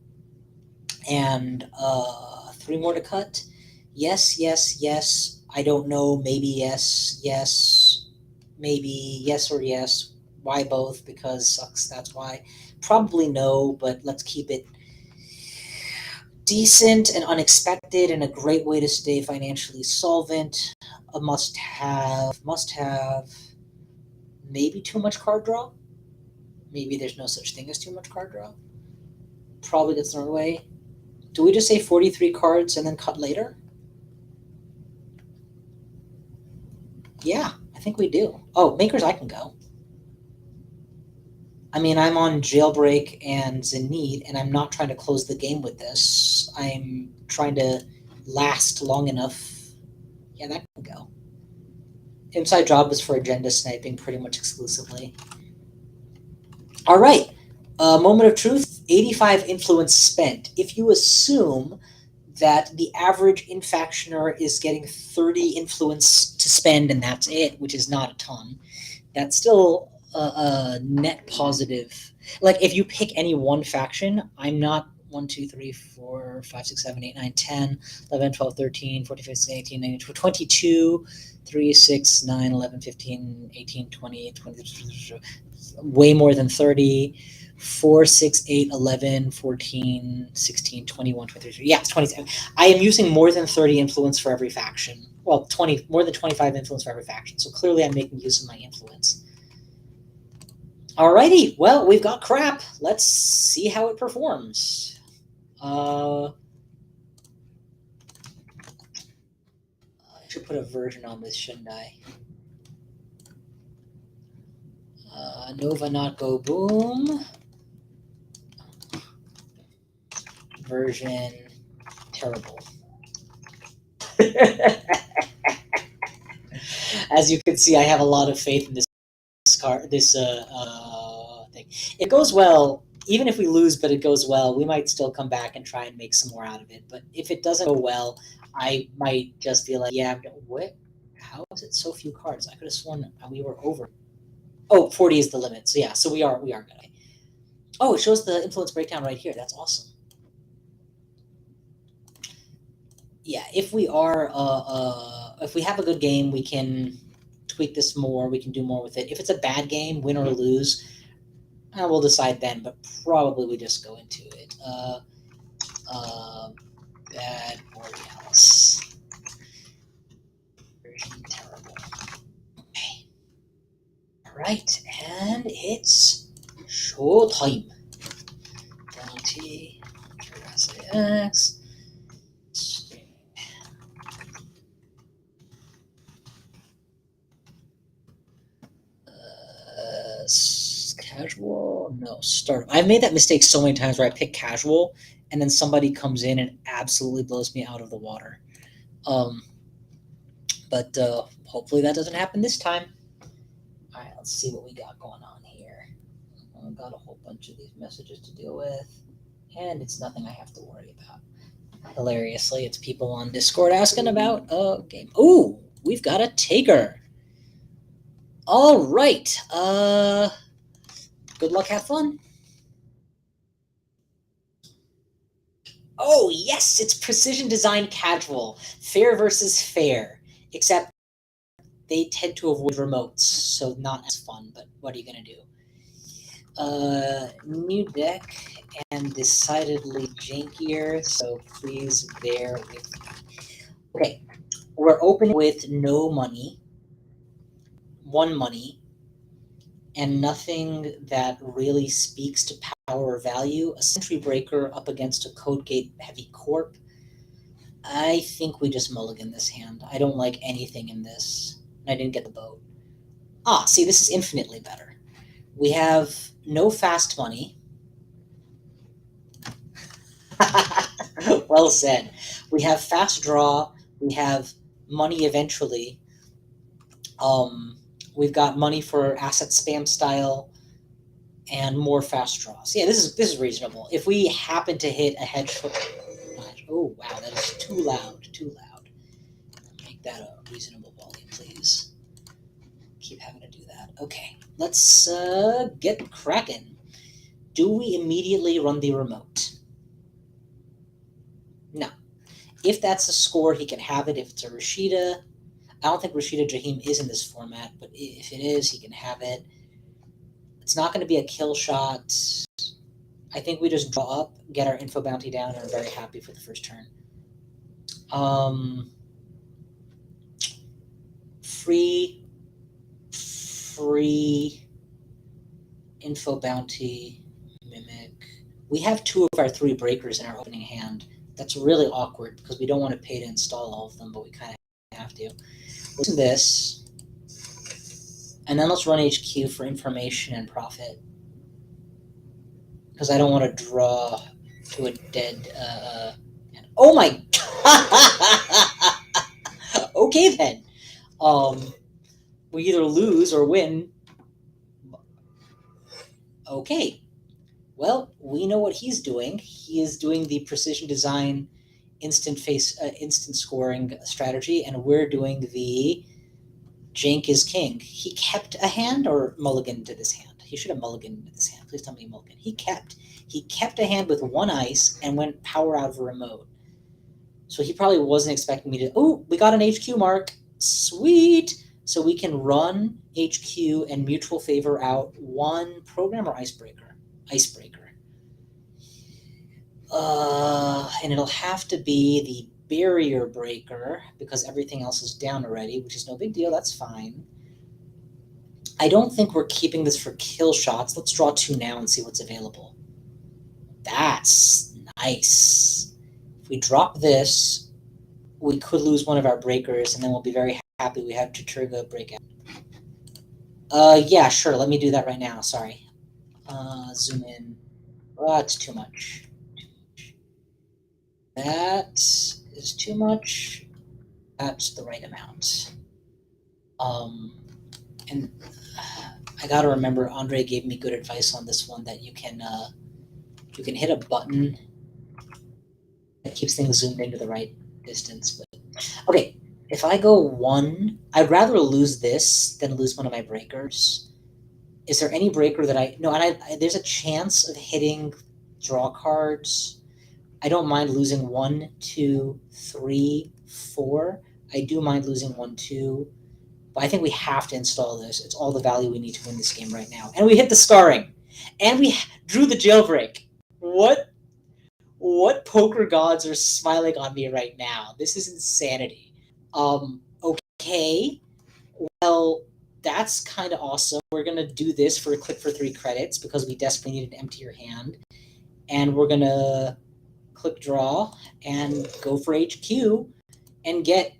And 3 more to cut. Yes, yes, yes. I don't know. Maybe yes, yes. Maybe yes or yes. Why both? Because sucks. That's why. Probably no, but let's keep it decent and unexpected and a great way to stay financially solvent. A must have. Must have. Maybe too much card draw. Maybe there's no such thing as too much card draw. Probably gets thrown away. Do we just say 43 cards and then cut later? Yeah, I think we do. Oh, Makers, I can go. I mean, I'm on Jailbreak and Zenith, and I'm not trying to close the game with this. I'm trying to last long enough. Yeah, that can go. Inside Job is for agenda sniping pretty much exclusively. All right. Moment of truth, 85 influence spent. If you assume that the average infactioner is getting 30 influence to spend and that's it, which is not a ton, that's still a net positive. Like if you pick any one faction, I'm not 1, 2, 3, 4, 5, 6, 7, 8, 9, 10, 11, 12, 13, 14, 15, 18, 19, 22, 3, 6, 9, 11, 15, 18, 20, 20, way more than 30. 4, 6, 8, 11, 14, 16, 21, 23. Yeah, it's 27. I am using more than 30 influence for every faction. Well, more than 25 influence for every faction. So clearly I'm making use of my influence. Alrighty, well, we've got crap. Let's see how it performs. I should put a version on this, shouldn't I? Nova not go boom. Version terrible. As you can see, I have a lot of faith in this thing. It goes well, even if we lose, but it goes well, we might still come back and try and make some more out of it. But if it doesn't go well, I might just be like, yeah, what? How is it so few cards? I could have sworn we were over. Oh, 40 is the limit. So yeah, so we are good. Oh, it shows the influence breakdown right here. That's awesome. Yeah, if we are, if we have a good game, we can tweak this more. We can do more with it. If it's a bad game, win or lose, we'll decide then. But probably we just go into it. Bad Borealis. Version terrible. Okay. All right, and it's showtime. Bounty, Jurassic X. Casual? No, start. I've made that mistake so many times where I pick casual and then somebody comes in and absolutely blows me out of the water. But hopefully that doesn't happen this time. All right, let's see what we got going on here. I've got a whole bunch of these messages to deal with, and it's nothing I have to worry about. Hilariously, it's people on Discord asking about a game. Ooh, we've got a taker. All right. Good luck, have fun. Oh, yes, it's Precision Design Casual. Fair versus fair. Except they tend to avoid remotes, so not as fun, but what are you going to do? New deck and decidedly jankier, so please bear with me. Okay, we're opening with no money. one money, and nothing that really speaks to power or value. A Sentry Breaker up against a Codegate Heavy Corp. I think we just mulligan this hand. I don't like anything in this. I didn't get the boat. Ah, see, this is infinitely better. We have no fast money. Well said. We have fast draw. We have money eventually. We've got money for asset spam style and more fast draws. Yeah, this is reasonable. If we happen to hit a hedge fund, oh wow, that is too loud. Too loud. Make that a reasonable volume, please. Keep having to do that. Okay, let's get cracking. Do we immediately run the remote? No. If that's a score, he can have it. If it's a Rashida, I don't think Rashida Jaheim is in this format, but if it is, he can have it. It's not going to be a kill shot. I think we just draw up, get our info bounty down, and are very happy for the first turn. Free info bounty, mimic. We have 2 of our 3 breakers in our opening hand. That's really awkward because we don't want to pay to install all of them, but we kind of have to. Let's do this, and then let's run HQ for information and profit, because I don't want to draw to a dead. Oh my! Okay then. We either lose or win. Okay. Well, we know what he's doing. He is doing the precision design instant scoring strategy, and we're doing the Jank is king. He kept a hand or mulliganed to this hand? He should have mulliganed to this hand. Please tell me he mulliganed. He kept a hand with 1 ice and went power out of a remote. So he probably wasn't expecting me to. Oh, we got an HQ mark. Sweet. So we can run HQ and mutual favor out 1 program or icebreaker. And it'll have to be the barrier breaker because everything else is down already, which is no big deal. That's fine. I don't think we're keeping this for kill shots. Let's draw 2 now and see what's available. That's nice. If we drop this, we could lose one of our breakers, and then we'll be very happy we have Chaturga breakout. Yeah, sure. Let me do that right now. Sorry. Zoom in. Oh, it's too much. That is too much. That's the right amount. And I gotta remember, Andre gave me good advice on this one, that you can hit a button that keeps things zoomed into the right distance. But okay, if I go 1, I'd rather lose this than lose one of my breakers. Is there any breaker that no? And there's a chance of hitting draw cards. I don't mind losing 1, 2, 3, 4. I do mind losing 1, 2. But I think we have to install this. It's all the value we need to win this game right now. And we hit the scarring. And we drew the jailbreak. What poker gods are smiling on me right now? This is insanity. Okay. Well, that's kind of awesome. We're going to do this for a click for 3 credits because we desperately need an emptier hand. And we're going to click draw and go for HQ and get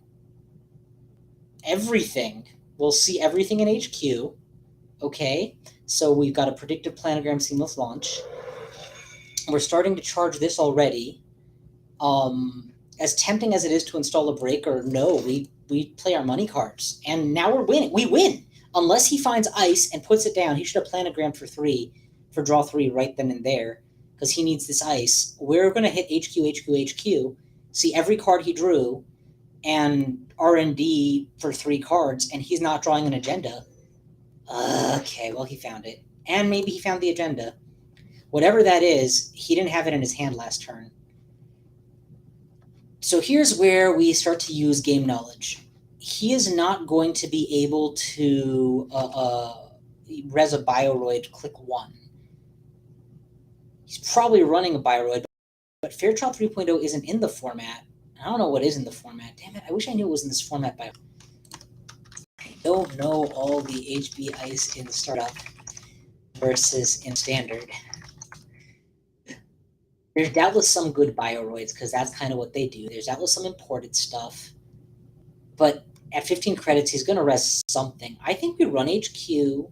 everything. We'll see everything in HQ. Okay, so we've got a predictive planogram seamless launch. We're starting to charge this already. As tempting as it is to install a breaker, no, we play our money cards. And now we're winning. We win. Unless he finds ice and puts it down, he should have planogrammed for 3, for draw 3 right then and there, because he needs this ice. We're going to hit HQ, see every card he drew, and R&D for 3 cards, and he's not drawing an agenda. Okay, well, he found it. And maybe he found the agenda. Whatever that is, he didn't have it in his hand last turn. So here's where we start to use game knowledge. He is not going to be able to res a Bioroid click 1. He's probably running a Bioroid, but Fairchild 3.0 isn't in the format. I don't know what is in the format. Damn it, I wish I knew it was in this format. Don't know all the HB ice in startup versus in standard. There's doubtless some good bioroids because that's kind of what they do. There's doubtless some imported stuff. But at 15 credits, he's going to rest something. I think we run HQ,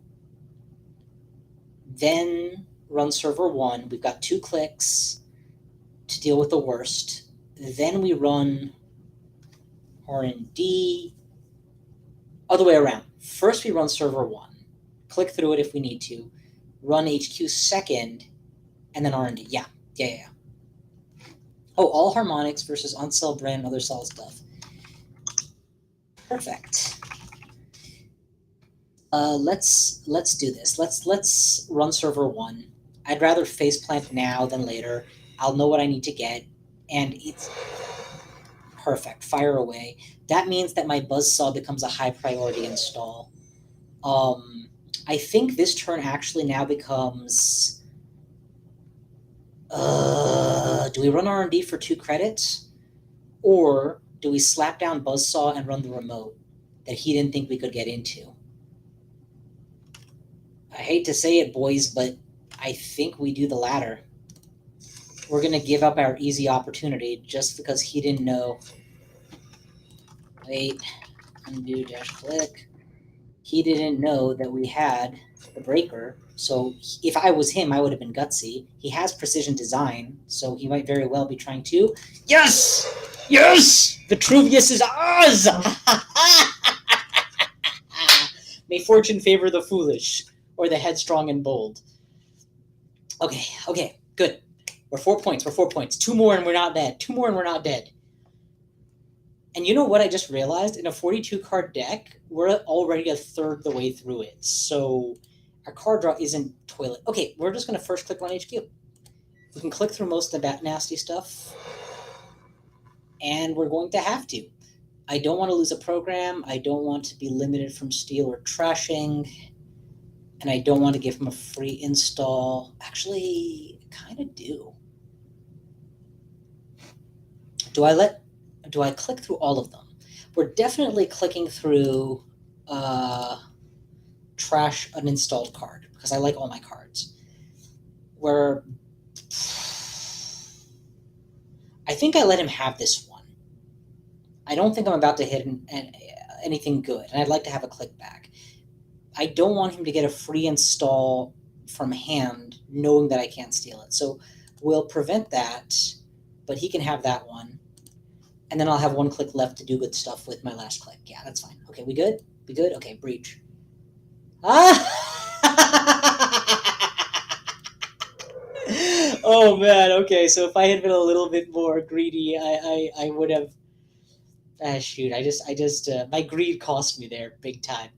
then run server 1. We've got 2 clicks to deal with the worst. Then we run R&D. Other way around. First we run server 1. Click through it if we need to. Run HQ second, and then R&D. Yeah. Oh, all harmonics versus on-cell brand and other cell stuff. Perfect. Let's do this. Let's run server 1. I'd rather faceplant now than later. I'll know what I need to get, and it's perfect. Fire away. That means that my buzzsaw becomes a high priority install. I think this turn actually now becomes. Do we run R&D for 2 credits, or do we slap down buzzsaw and run the remote that he didn't think we could get into? I hate to say it, boys, but I think we do the latter. We're going to give up our easy opportunity just because he didn't know. Wait, undo dash click. He didn't know that we had the breaker. So if I was him, I would have been gutsy. He has precision design, so he might very well be trying to. Yes! Yes! Vitruvius is ours! May fortune favor the foolish, or the headstrong and bold. Okay, good. We're 4 points. 2 more and we're not dead. And you know what I just realized? In a 42 card deck, we're already a third the way through it. So our card draw isn't toilet. Okay, we're just going to first click Run HQ. We can click through most of the nasty stuff. And we're going to have to. I don't want to lose a program. I don't want to be limited from steal or trashing. And I don't want to give him a free install. Actually, I kind of do. Do I click through all of them? We're definitely clicking through trash uninstalled card because I like all my cards. I think I let him have this one. I don't think I'm about to hit anything good, and I'd like to have a click back. I don't want him to get a free install from hand knowing that I can't steal it. So we'll prevent that, but he can have that one. And then I'll have 1 click left to do good stuff with my last click. Yeah, that's fine. Okay, we good? We good? Okay, breach. Oh man, okay, so if I had been a little bit more greedy, I would have. Shoot, I just my greed cost me there big time.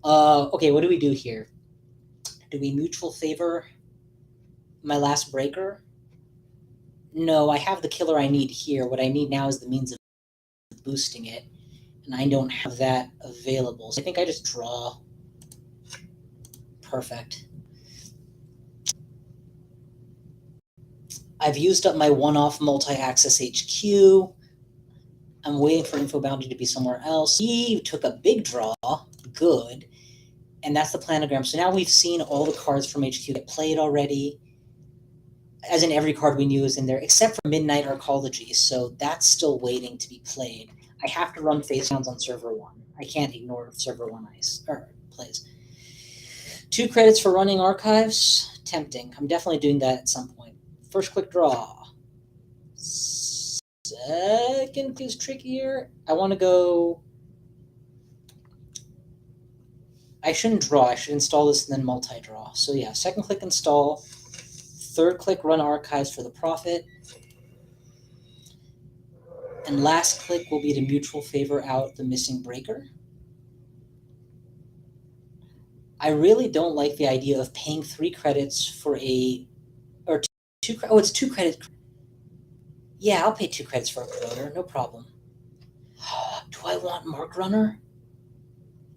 Okay, what do we do here? Do we mutual favor my last breaker? No, I have the killer I need here. What I need now is the means of boosting it, and I don't have that available. So I think I just draw. Perfect. I've used up my one-off multi-axis HQ. I'm waiting for Info Bounty to be somewhere else. He took a big draw. Good. And that's the planogram. So now we've seen all the cards from HQ get played already. As in every card we knew is in there, except for Midnight Arcology. So that's still waiting to be played. I have to run face downs on server 1. I can't ignore server 1 ice or plays. 2 credits for running archives. Tempting. I'm definitely doing that at some point. First click draw. Second feels trickier. I want to go. I shouldn't draw. I should install this and then multi-draw. So yeah, second click install. Third click run archives for the profit. And last click will be to mutual favor out the missing breaker. I really don't like the idea of paying 3 credits for or 2. Oh, it's 2 credits. Yeah, I'll pay 2 credits for a corroder, no problem. Do I want Mark Runner?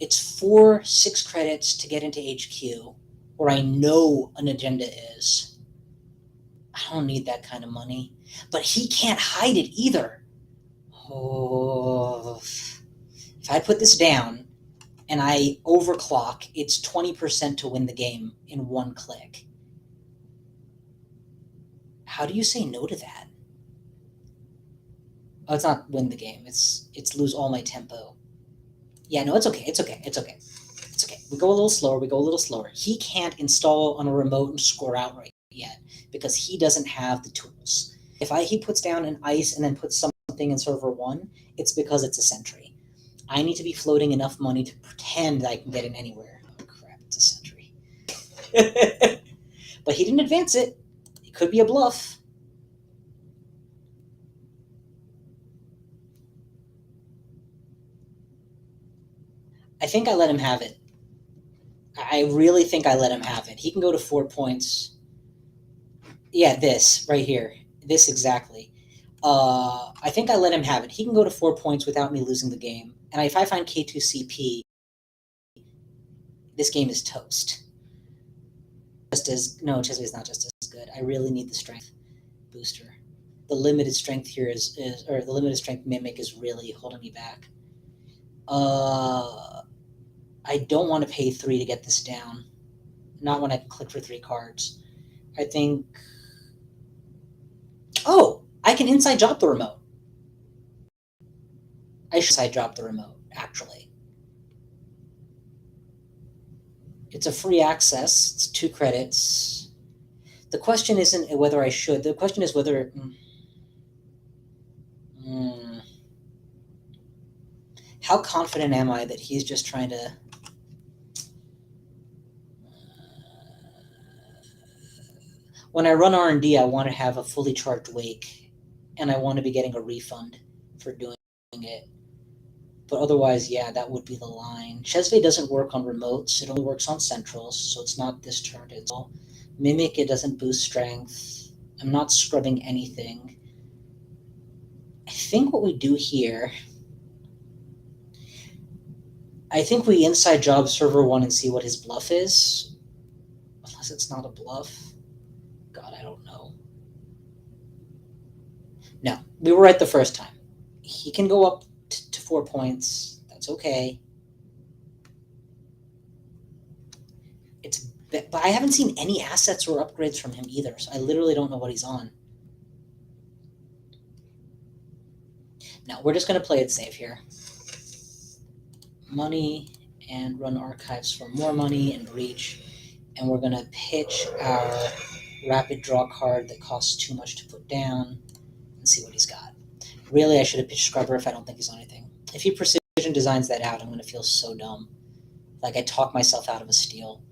It's 4 6 credits to get into HQ, where I know an agenda is. I don't need that kind of money. But he can't hide it either. Oh, if I put this down, and I overclock, it's 20% to win the game in one click. How do you say no to that? Oh, it's not win the game. It's lose all my tempo. Yeah, no, it's okay. It's okay. It's okay. It's okay. We go a little slower. We go a little slower. He can't install on a remote and score outright yet because he doesn't have the tools. If he puts down an ice and then puts something in server 1, it's because it's a sentry. I need to be floating enough money to pretend that I can get in anywhere. Oh, crap. It's a sentry. But he didn't advance it. It could be a bluff. I think I let him have it. I really think I let him have it. He can go to 4 points. Yeah, this right here. This exactly. I think I let him have it. He can go to 4 points without me losing the game. And if I find K2CP, this game is toast. Chesney is not just as good. I really need the strength booster. The limited strength here or the limited strength mimic is really holding me back. I don't want to pay 3 to get this down. Not when I can click for 3 cards. I think... Oh! I can inside job the remote. I should inside job the remote, actually. It's a free access. It's 2 credits. The question isn't whether I should. The question is whether... How confident am I that he's just trying to... When I run R&D, I want to have a fully charged wake, and I want to be getting a refund for doing it. But otherwise, yeah, that would be the line. Chesney doesn't work on remotes. It only works on centrals, so it's not this turn. It's all Mimic, it doesn't boost strength. I'm not scrubbing anything. I think what we do here... I think we inside job server 1 and see what his bluff is. Unless it's not a bluff. God, I don't know. No, we were right the first time. He can go up to 4 points. That's okay. But I haven't seen any assets or upgrades from him either, so I literally don't know what he's on. No, we're just going to play it safe here. Money and run archives for more money and breach. And we're going to pitch our rapid draw card that costs too much to put down and see what he's got. Really, I should have pitched Scrubber if I don't think he's on anything. If he precision designs that out, I'm going to feel so dumb. Like I talk myself out of a steal.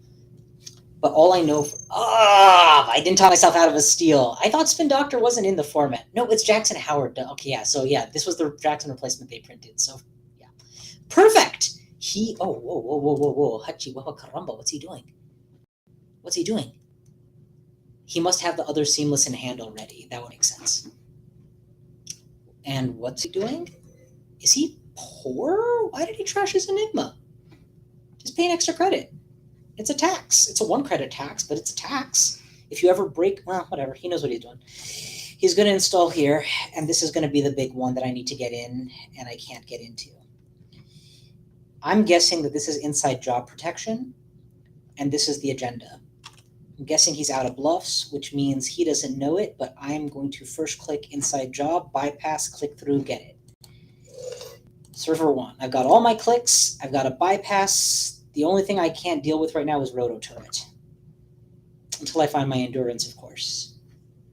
But all I know... I didn't talk myself out of a steal. I thought Spin Doctor wasn't in the format. No, it's Jackson Howard. Okay, yeah. So, yeah, this was the Jackson replacement they printed. So, yeah. Perfect! Whoa. Hachi, wawa caramba. What's he doing? What's he doing? He must have the other Seamless in hand already. That would make sense. And what's he doing? Is he poor? Why did he trash his Enigma? Just pay an extra credit. It's a tax. It's a 1 credit tax, but it's a tax. If you ever break... Well, whatever. He knows what he's doing. He's going to install here, and this is going to be the big one that I need to get in, and I can't get into. I'm guessing that this is inside job protection, and this is the agenda. I'm guessing he's out of bluffs, which means he doesn't know it, but I'm going to first click inside job, bypass, click through, get it. Server 1. I've got all my clicks. I've got a bypass. The only thing I can't deal with right now is Roto Turret. Until I find my endurance, of course.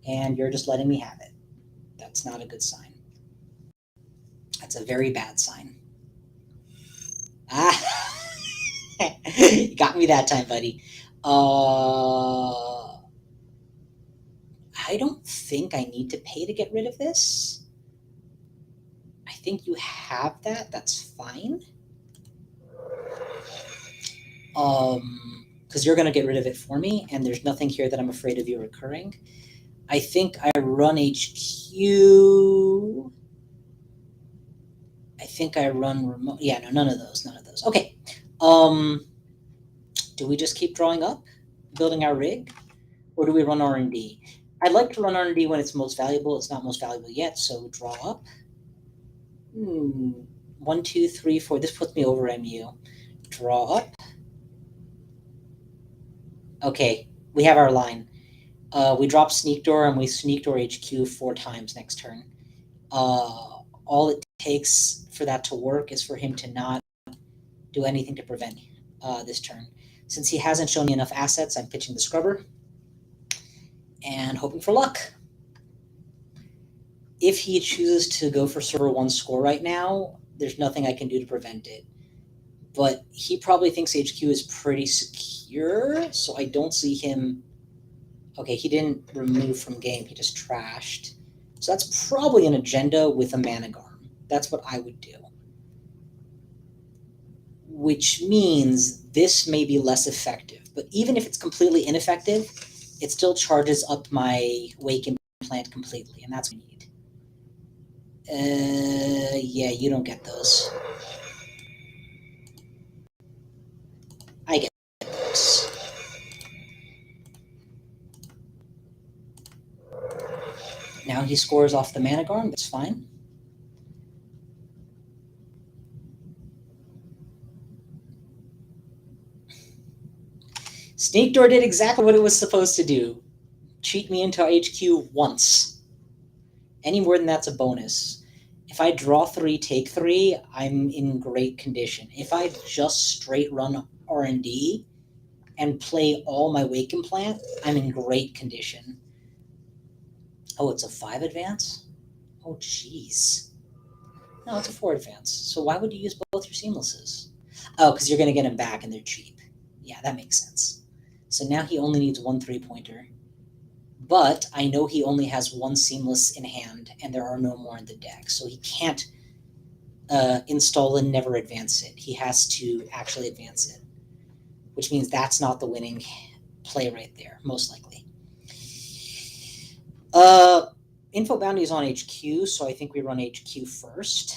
And you're just letting me have it. That's not a good sign. That's a very bad sign. You got me that time, buddy. I don't think I need to pay to get rid of this. I think you have that. That's fine. Because you're going to get rid of it for me, and there's nothing here that I'm afraid of you recurring. I think I run HQ. I think I run remote. Yeah, no, none of those. Okay. Do we just keep drawing up, building our rig, or do we run R&D? I'd like to run R&D when it's most valuable. It's not most valuable yet, so draw up. 1, 2, 3, 4. This puts me over MU. draw up. Okay, we have our line. We drop Sneak Door and we Sneak Door HQ 4 times next turn. All it takes for that to work is for him to not do anything to prevent this turn. Since he hasn't shown me enough assets, I'm pitching the Scrubber and hoping for luck. If he chooses to go for server 1 score right now, there's nothing I can do to prevent it. But he probably thinks HQ is pretty secure, so I don't see him... Okay, he didn't remove from game, he just trashed. So that's probably an agenda with a Managarm. That's what I would do. Which means this may be less effective. But even if it's completely ineffective, it still charges up my Wake Implant completely, and that's what I need. Yeah, you don't get those. I get those. Now he scores off the Managarm, that's fine. Sneak Door did exactly what it was supposed to do. Cheat me into HQ once. Any more than that's a bonus. If I draw 3, take 3, I'm in great condition. If I just straight run R&D and play all my Wake Implant, I'm in great condition. Oh, it's a 5 advance? Oh, jeez. No, it's a 4 advance. So why would you use both your Seamlesses? Oh, because you're going to get them back and they're cheap. Yeah, that makes sense. So now he only needs 1 3-pointer. But I know he only has 1 Seamless in hand, and there are no more in the deck. So he can't install and never advance it. He has to actually advance it, which means that's not the winning play right there, most likely. Info Bounty is on HQ, so I think we run HQ first.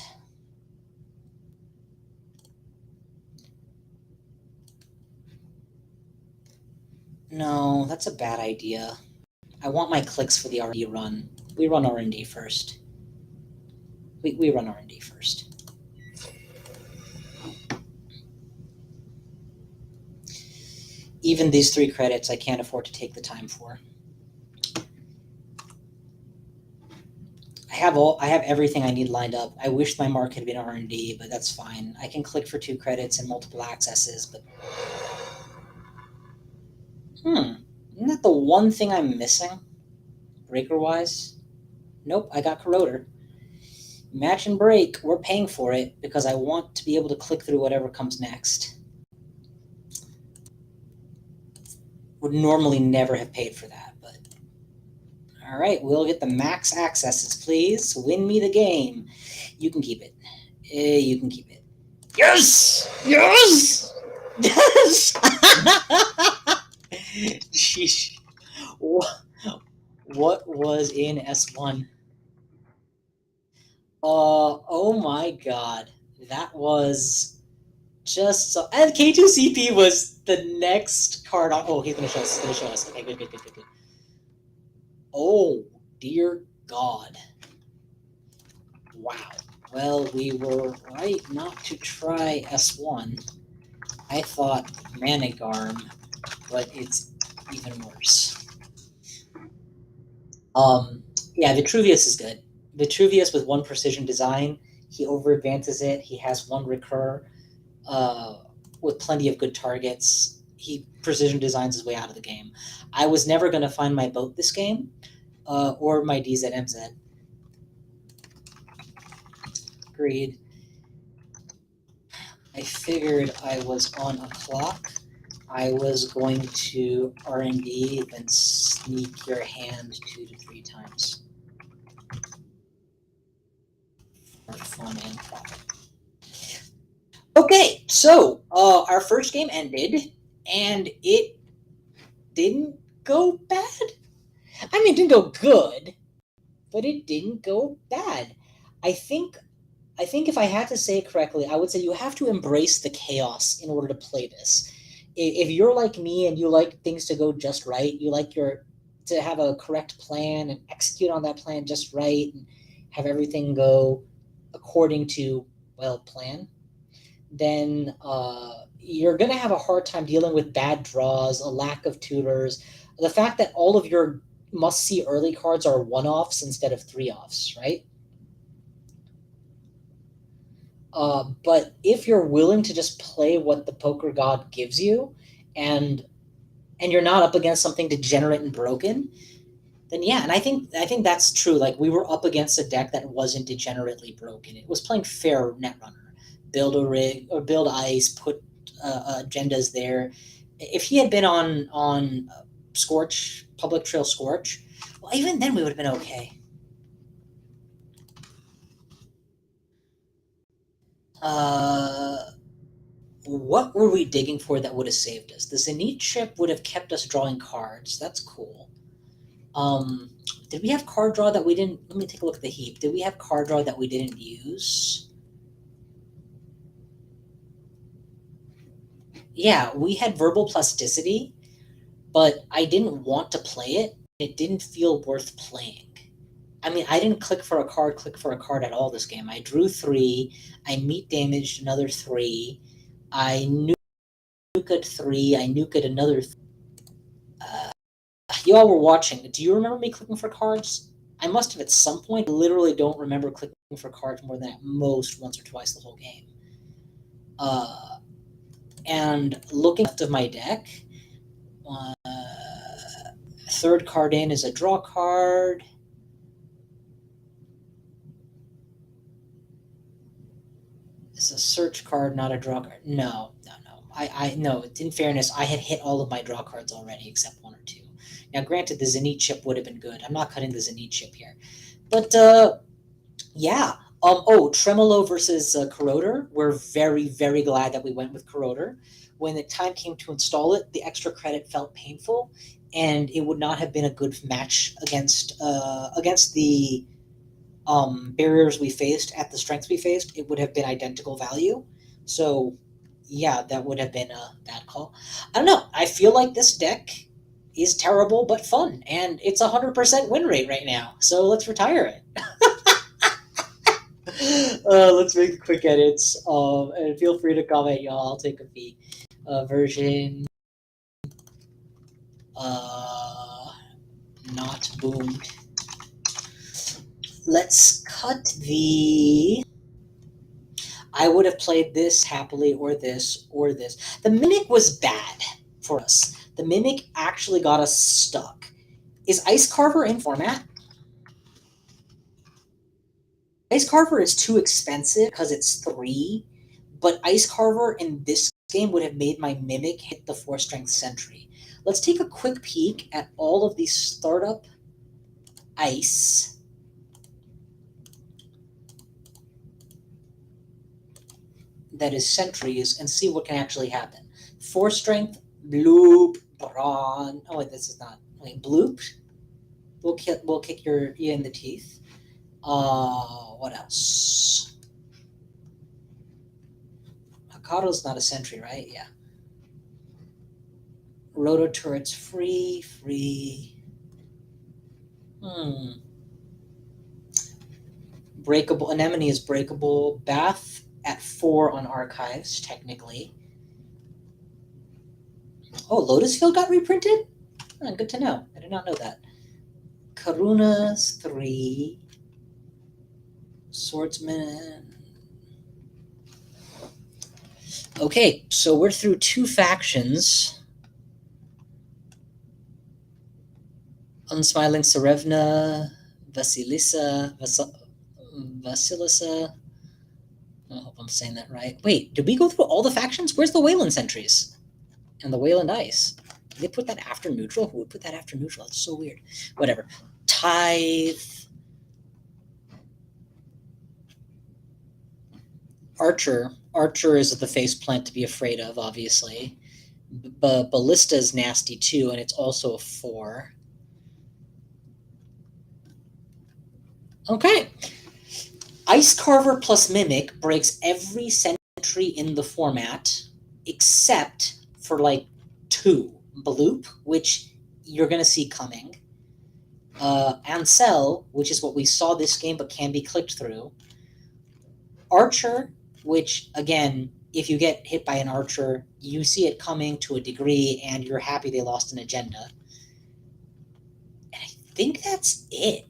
No, that's a bad idea. I want my clicks for the R&D run. We run R&D first. We run R&D first. Even these 3 credits I can't afford to take the time for. I have everything I need lined up. I wish my mark had been R&D, but that's fine. I can click for 2 credits and multiple accesses, but... Isn't that the one thing I'm missing? Breaker-wise? Nope, I got Corroder. Match and break, we're paying for it because I want to be able to click through whatever comes next. Would normally never have paid for that, but... Alright, we'll get the max accesses, please. Win me the game. You can keep it. You can keep it. Yes! Yes! Yes! Sheesh. What was in S1? Oh my god. That was just so... And K2CP was the next card on... Oh, he's going to show us. He's going to show us. Okay, good. Oh, dear God. Wow. Well, we were right not to try S1. I thought Managarm, but it's even worse. Yeah, Vitruvius is good. Vitruvius with 1 precision design. He over advances it. He has 1 recur with plenty of good targets. He precision designs his way out of the game. I was never going to find my boat this game, or my DZMZ. Agreed. I figured I was on a clock. I was going to R&D, then sneak your hand 2 to 3 times. For fun and profit. Okay, so our first game ended, and it didn't go bad. I mean, it didn't go good, but it didn't go bad. I think if I had to say it correctly, I would say you have to embrace the chaos in order to play this. If you're like me and you like things to go just right, you like to have a correct plan and execute on that plan just right and have everything go according to, well, plan, then you're going to have a hard time dealing with bad draws, a lack of tutors, the fact that all of your must-see early cards are one-offs instead of three-offs, right? But if you're willing to just play what the poker god gives you, and you're not up against something degenerate and broken, then yeah, and I think that's true. Like, we were up against a deck that wasn't degenerately broken. It was playing fair Netrunner, build a rig or build ice, put agendas there. If he had been on Scorch, Public Trail Scorch, well, even then we would have been okay. What were we digging for that would have saved us? The Zenith chip would have kept us drawing cards. That's cool. Did we have card draw that we didn't? Let me take a look at the heap. Did we have card draw that we didn't use? Yeah, we had verbal plasticity, but I didn't want to play it. It didn't feel worth playing. I mean, I didn't click for a card at all this game. I drew 3. I meat damaged another 3. I nuked 3. I nuked another 3. You all were watching. Do you remember me clicking for cards? I must have at some point. I literally don't remember clicking for cards more than at most once or twice the whole game. And looking left of my deck, third card in is a draw card. It's a search card, not a draw card. No. I no. In fairness, I had hit all of my draw cards already except 1 or 2. Now, granted, the Zenith chip would have been good. I'm not cutting the Zenith chip here, but yeah. Tremolo versus Corroder. We're very, very glad that we went with Corroder. When the time came to install it, the extra credit felt painful, and it would not have been a good match against the barriers we faced at the strengths we faced. It would have been identical value. So, yeah, that would have been a bad call. I don't know. I feel like this deck is terrible but fun, and it's 100% win rate right now. So let's retire it. Let's make quick edits. And feel free to comment, y'all. I'll take a fee. Version not boomed. Let's cut the. I would have played this happily, or this, or this. The Mimic was bad for us. The Mimic actually got us stuck. Is Ice Carver in format? Ice Carver is too expensive because it's 3, but Ice Carver in this game would have made my Mimic hit the 4-strength Sentry. Let's take a quick peek at all of these startup ice. That is sentries, and see what can actually happen. 4-strength, bloop, brawn. Oh, wait, this is not. Wait, bloop. We'll kick you in the teeth. What else? Hakado's not a sentry, right? Yeah. Roto turrets free. Breakable. Anemone is breakable. Bath at 4 on archives, technically. Oh, Lotus Field got reprinted? Oh, good to know. I did not know that. Karuna's 3. Swordsman. Okay, so we're through 2 factions. Unsmiling Serevna, Vasilisa. I hope I'm saying that right. Wait, did we go through all the factions? Where's the Wayland sentries? And the Wayland Ice? Did they put that after neutral? Who would put that after neutral? That's so weird. Whatever. Tithe. Archer. Archer is the faceplant to be afraid of, obviously. Ballista is nasty too, and it's also a 4. Okay. Ice Carver plus Mimic breaks every sentry in the format except for like 2. Bloop, which you're going to see coming. Ansel, which is what we saw this game but can be clicked through. Archer, which, again, if you get hit by an archer, you see it coming to a degree, and you're happy they lost an agenda. And I think that's it.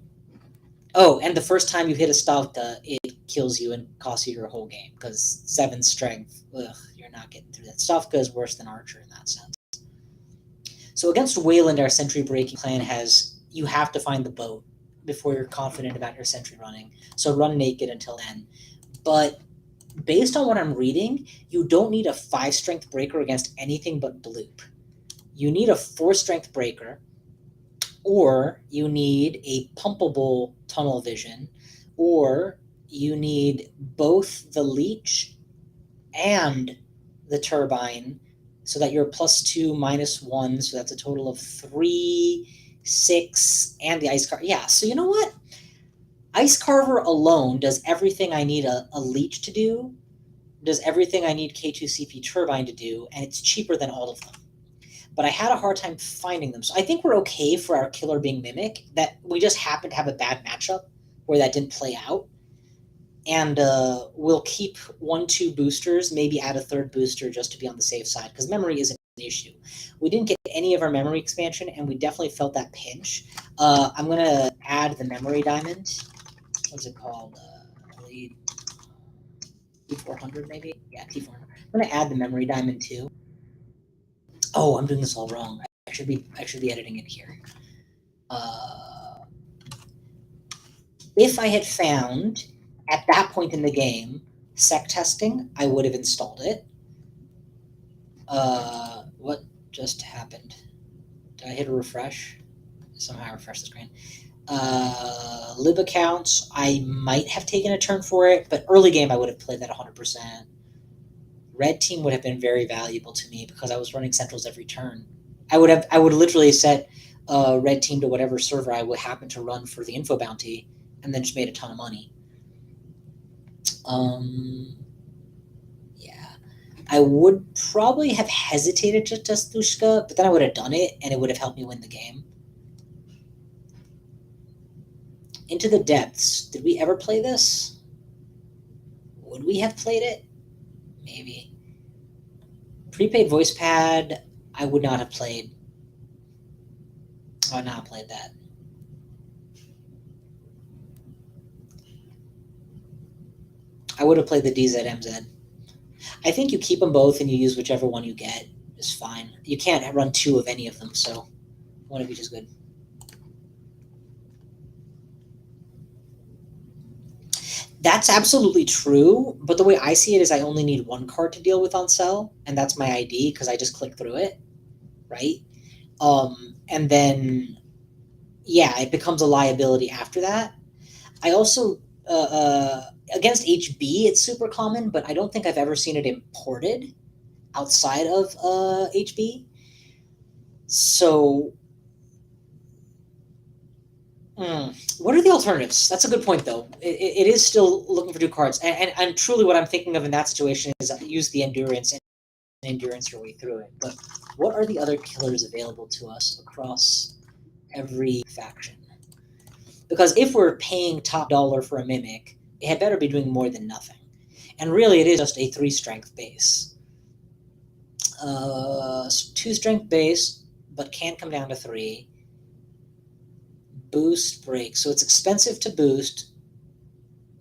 Oh, and the first time you hit a Stavka, it kills you and costs you your whole game, because 7 strength, you're not getting through that. Stavka is worse than Archer in that sense. So against Wayland, our sentry breaking plan has, you have to find the boat before you're confident about your sentry running. So run naked until then. But based on what I'm reading, you don't need a 5 strength breaker against anything but bloop. You need a 4 strength breaker, or you need a pumpable tunnel vision, or you need both the leech and the turbine, so that you're +2, -1, so that's a total of 3, 6, and the ice carver. Yeah, so you know what? Ice Carver alone does everything I need a leech to do, does everything I need K2CP turbine to do, and it's cheaper than all of them. But I had a hard time finding them. So I think we're okay for our killer being Mimic, that we just happened to have a bad matchup where that didn't play out. And we'll keep 1-2 boosters, maybe add a 3rd booster just to be on the safe side, because memory isn't an issue. We didn't get any of our memory expansion, and we definitely felt that pinch. I'm going to add the memory diamond. What's it called? T400 maybe? Yeah, T400. I'm going to add the memory diamond too. Oh, I'm doing this all wrong. I should be editing it here. If I had found at that point in the game sec testing, I would have installed it. What just happened? Did I hit a refresh? Somehow I refreshed the screen. Lib accounts, I might have taken a turn for it, but early game I would have played that 100%. Red team would have been very valuable to me because I was running centrals every turn. I would literally set red team to whatever server I would happen to run for the info bounty, and then just made a ton of money. Yeah. I would probably have hesitated to test Dushka, but then I would have done it, and it would have helped me win the game. Into the Depths. Did we ever play this? Would we have played it? Maybe. Prepaid voice pad, I would not have played. I would not have played that. I would have played the DZMZ. I think you keep them both and you use whichever one you get is fine. You can't run 2 of any of them, so one of each is good. That's absolutely true, but the way I see it is I only need 1 card to deal with on sell, and that's my ID because I just click through it, right? And then, yeah, it becomes a liability after that. I also, against HB, it's super common, but I don't think I've ever seen it imported outside of HB. So, what are the alternatives? That's a good point, though. It is still looking for 2 cards, and truly what I'm thinking of in that situation is use the endurance and endurance your way through it. But what are the other killers available to us across every faction? Because if we're paying top dollar for a Mimic, it had better be doing more than nothing. And really, it is just a 3 strength base. 2 strength base, but can come down to 3. Boost breaks. So it's expensive to boost,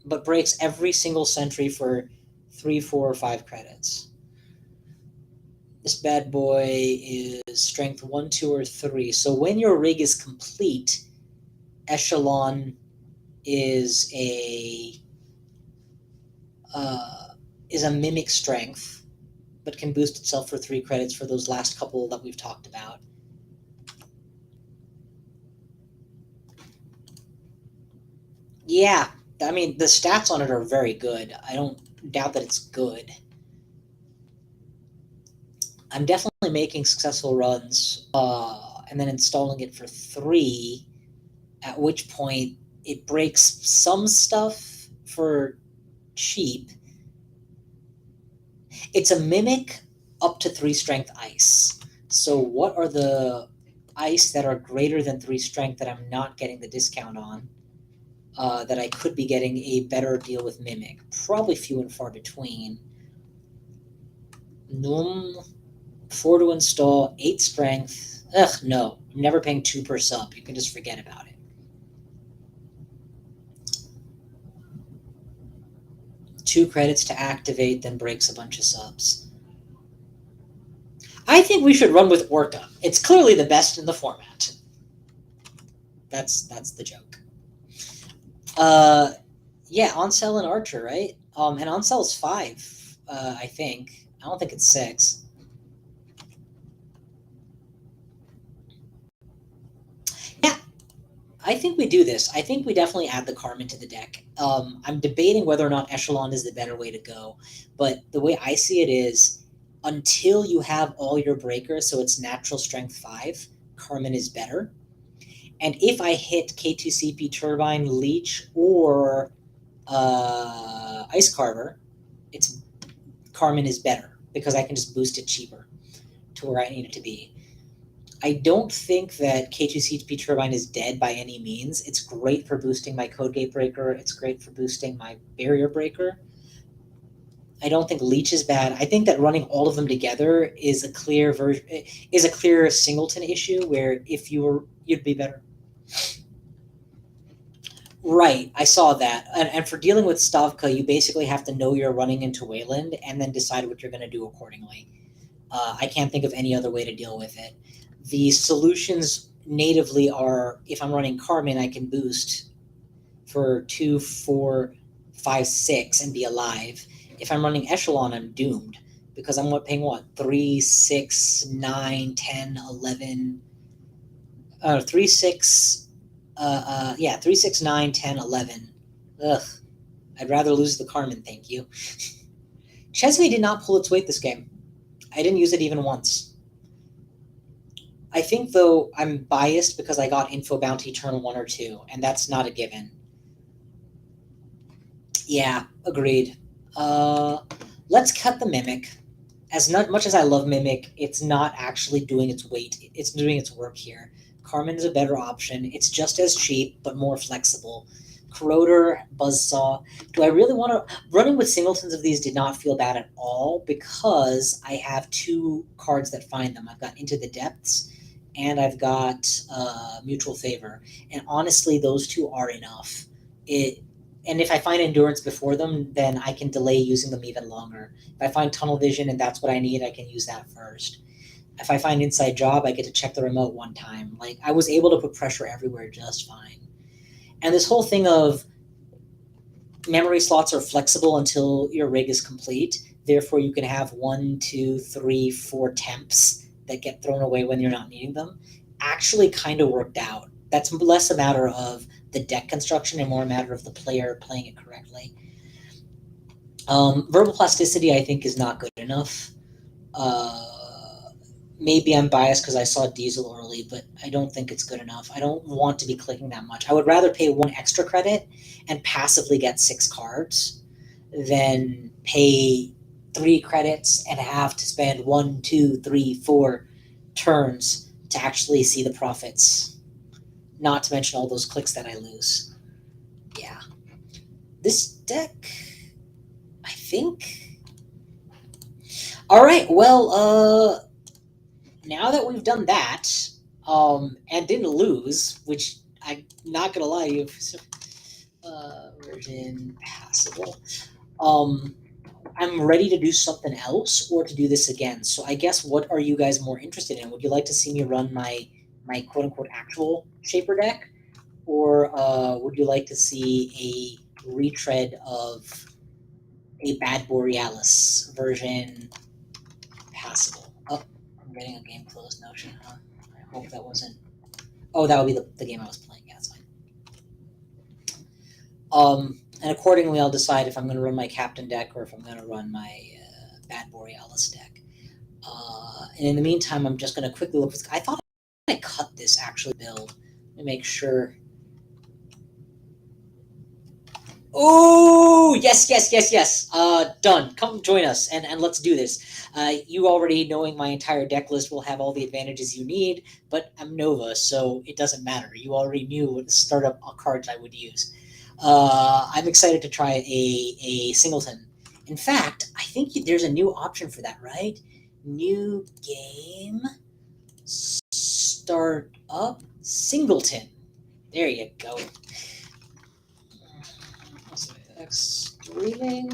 but breaks every single sentry for 3, 4, or 5 credits. This bad boy is strength 1, 2, or 3. So when your rig is complete, Echelon is a Mimic strength, but can boost itself for 3 credits for those last couple that we've talked about. Yeah, I mean, the stats on it are very good. I don't doubt that it's good. I'm definitely making successful runs and then installing it for 3, at which point it breaks some stuff for cheap. It's a Mimic up to 3 strength ice. So what are the ice that are greater than 3 strength that I'm not getting the discount on, that I could be getting a better deal with Mimic? Probably few and far between. 4 to install, 8 strength. Ugh, no. I'm never paying 2 per sub. You can just forget about it. 2 credits to activate, then breaks a bunch of subs. I think we should run with Orca. It's clearly the best in the format. That's the joke. Yeah, Onsell and Archer, right? And Onsell is 5, I think. I don't think it's 6. Yeah, I think we do this. I think we definitely add the Carmen to the deck. I'm debating whether or not Echelon is the better way to go, but the way I see it is, until you have all your breakers, so it's natural strength 5, Carmen is better. And if I hit K2CP Turbine, Leech, or Ice Carver, it's Carmen is better because I can just boost it cheaper to where I need it to be. I don't think that K2CP Turbine is dead by any means. It's great for boosting my Code Gate Breaker. It's great for boosting my Barrier Breaker. I don't think Leech is bad. I think that running all of them together is a clear Singleton issue where if you'd be better. Right, I saw that. And for dealing with Stavka, you basically have to know you're running into Wayland and then decide what you're going to do accordingly. I can't think of any other way to deal with it. The solutions natively are, if I'm running Carmen, I can boost for 2, 4, 5, 6 and be alive. If I'm running Echelon, I'm doomed because I'm paying what? 3, 6, 9, 10, 11, 3, 6, 3, 6, 9, 10, 11. Ugh. I'd rather lose the Carmen, thank you. Chesney did not pull its weight this game. I didn't use it even once. I think, though, I'm biased because I got Info Bounty turn 1 or 2, and that's not a given. Yeah, agreed. Let's cut the Mimic. As much as I love Mimic, it's not actually doing its weight. It's doing its work here. Carmen is a better option. It's just as cheap, but more flexible. Corroder, Buzzsaw. Do I really want to... Running with singletons of these did not feel bad at all because I have 2 cards that find them. I've got Into the Depths, and I've got Mutual Favor. And honestly, those 2 are enough. And if I find Endurance before them, then I can delay using them even longer. If I find Tunnel Vision and that's what I need, I can use that first. If I find Inside Job, I get to check the remote one time. Like, I was able to put pressure everywhere just fine. And this whole thing of memory slots are flexible until your rig is complete. Therefore, you can have 1, 2, 3, 4 temps that get thrown away when you're not needing them. Actually kind of worked out. That's less a matter of the deck construction and more a matter of the player playing it correctly. Verbal Plasticity, I think, is not good enough. Maybe I'm biased because I saw Diesel early, but I don't think it's good enough. I don't want to be clicking that much. I would rather pay 1 extra credit and passively get 6 cards than pay 3 credits and have to spend 1, 2, 3, 4 turns to actually see the profits. Not to mention all those clicks that I lose. Yeah. This deck, I think... All right, well, now that we've done that, and didn't lose, which I'm not gonna lie to you, version passable. I'm ready to do something else or to do this again. So I guess, what are you guys more interested in? Would you like to see me run my quote unquote actual Shaper deck, or would you like to see a retread of a bad Borealis version passable? Oh, I'm getting a game closed notion, huh? I hope that wasn't... Oh, that would be the game I was playing. Yeah, that's fine. And accordingly, I'll decide if I'm going to run my Captain deck or if I'm going to run my bad Borealis deck. And in the meantime, I'm just going to quickly look. I thought I cut this actually build. Let me make sure. Oh, yes. Done. Come join us and let's do this. You already, knowing my entire deck list, will have all the advantages you need, but I'm Nova, so it doesn't matter. You already knew what startup cards I would use. I'm excited to try a Singleton. In fact, I think there's a new option for that, right? New game, start up, Singleton. There you go. Streaming.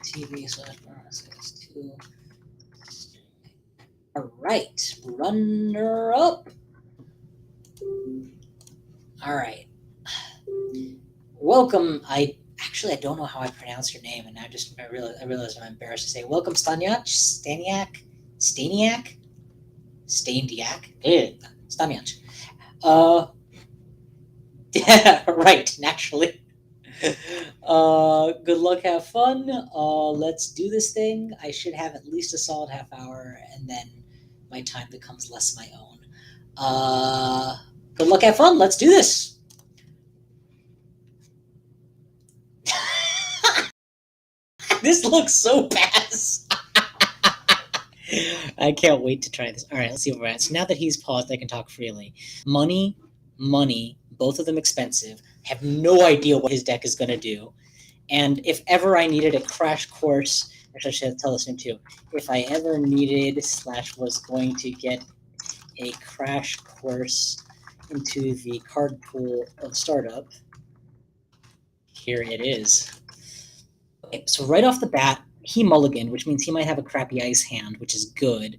TV/2. All right, runner up. All right. Welcome. I don't know how I pronounce your name, and I realized I'm embarrassed to say welcome, Staniak. Staniak. Yeah, right. Naturally. Good luck. Have fun. Let's do this thing. I should have at least a solid half hour, and then my time becomes less my own. Good luck. Have fun. Let's do this. This looks so bad. I can't wait to try this. All right, let's see where we're at. So now that he's paused, I can talk freely. Money, both of them expensive. Have no idea what his deck is going to do. And if ever I needed a crash course, actually I should tell this name too. If I ever needed / was going to get a crash course into the card pool of startup, here it is. Okay, so right off the bat, he mulliganed, which means he might have a crappy ice hand, which is good.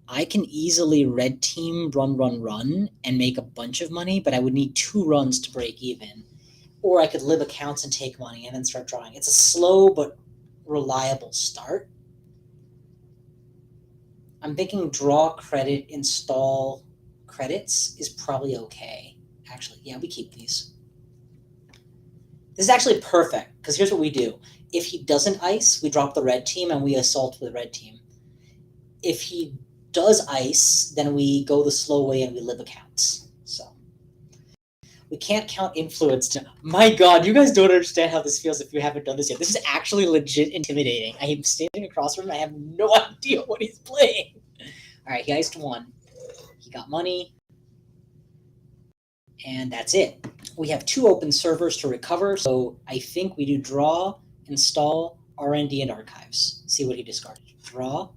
I can easily red team, run, and make a bunch of money, but I would need 2 runs to break even. Or I could lib accounts and take money and then start drawing. It's a slow but reliable start. I'm thinking draw credit, install credits is probably okay. Actually, yeah, we keep these. This is actually perfect, because here's what we do. If he doesn't ice, we drop the red team and we assault the red team. If he does ice, then we go the slow way and we lib accounts. So we can't count influence. My God, you guys don't understand how this feels if you haven't done this yet. This is actually legit intimidating. I am standing across from him. I have no idea what he's playing. All right, he iced 1. He got money. And that's it. We have 2 open servers to recover. So I think we do draw, install, R&D, and archives. See what he discarded. Draw.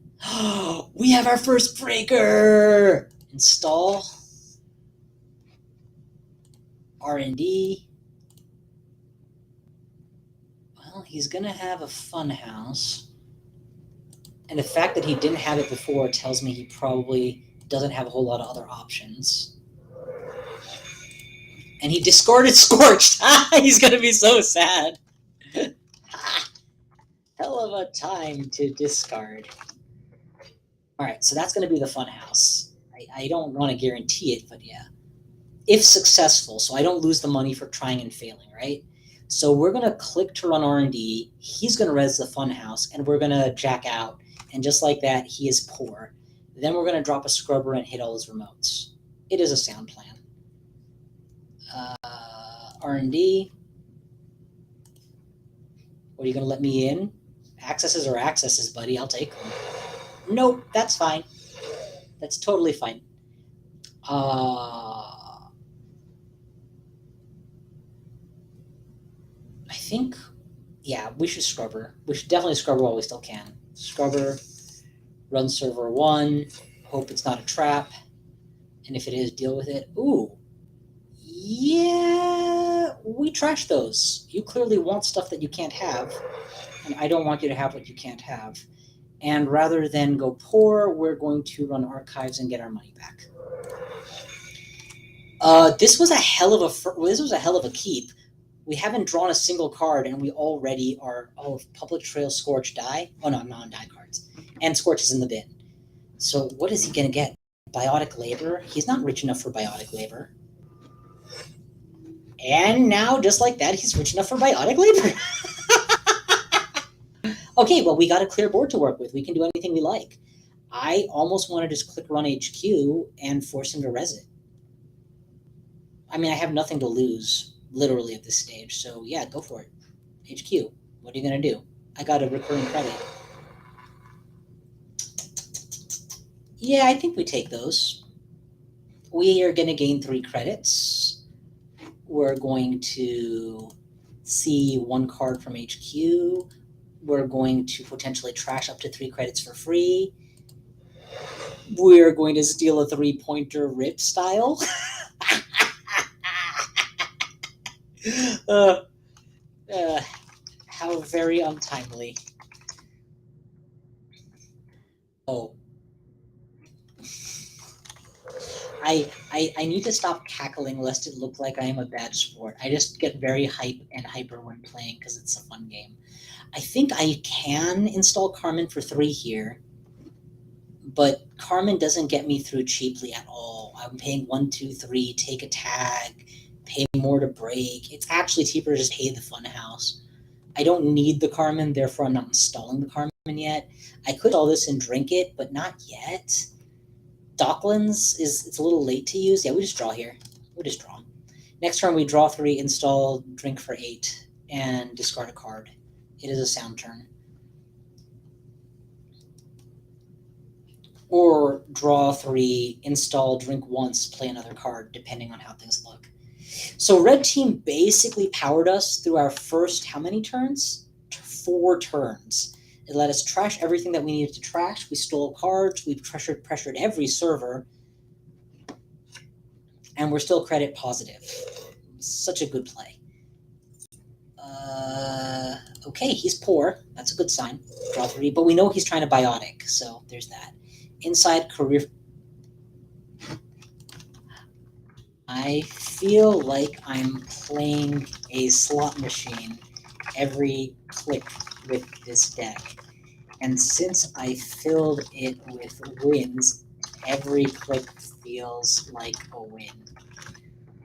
We have our first breaker. Install. R&D. Well, he's going to have a fun house. And the fact that he didn't have it before tells me he probably doesn't have a whole lot of other options. And he discarded Scorched. He's going to be so sad. Hell of a time to discard. All right, so that's going to be the fun house. I don't want to guarantee it, but yeah. If successful, so I don't lose the money for trying and failing, right? So we're going to click to run R&D. He's going to res the fun house, and we're going to jack out. And just like that, he is poor. Then we're going to drop a scrubber and hit all his remotes. It is a sound plan. R&D. What, are you going to let me in? Accesses are accesses, buddy. I'll take them. Nope, that's fine. That's totally fine. I think, yeah, we should scrubber. We should definitely scrubber while we still can. Scrubber, run server 1, hope it's not a trap, and if it is, deal with it. Ooh, yeah, we trash those. You clearly want stuff that you can't have, and I don't want you to have what you can't have. And rather than go poor, we're going to run archives and get our money back. This was a hell of a keep. We haven't drawn a single card, and we already are. Oh, Public Trail, Scorch, die. Oh no, non-die cards, and Scorch is in the bin. So what is he gonna get? Biotic Labor. He's not rich enough for Biotic Labor. And now, just like that, he's rich enough for Biotic Labor. Okay, well, we got a clear board to work with. We can do anything we like. I almost want to just click Run HQ and force him to res it. I mean, I have nothing to lose, literally, at this stage. So, yeah, go for it. HQ, what are you going to do? I got a recurring credit. Yeah, I think we take those. We are going to gain 3 credits. We're going to see one card from HQ. We're going to potentially trash up to 3 credits for free. We're going to steal a 3-pointer rip style. How very untimely. Oh. I need to stop cackling lest it look like I am a bad sport. I just get very hype and hyper when playing because it's a fun game. I think I can install Carmen for 3 here, but Carmen doesn't get me through cheaply at all. I'm paying 1, 2, 3, take a tag, pay more to break. It's actually cheaper to just pay the Funhouse. I don't need the Carmen, therefore I'm not installing the Carmen yet. I could install this and drink it, but not yet. Docklands it's a little late to use. Yeah, we just draw here. We'll just draw. Next turn we draw 3, install, drink for 8, and discard a card. It is a sound turn. Or draw 3, install, drink once, play another card, depending on how things look. So red team basically powered us through our first, how many turns? 4 turns. It let us trash everything that we needed to trash. We stole cards. We pressured every server. And we're still credit positive. Such a good play. Okay, he's poor. That's a good sign. Draw 3. But we know he's trying to biotic, so there's that. Inside career. I feel like I'm playing a slot machine every click with this deck. And since I filled it with wins, every click feels like a win.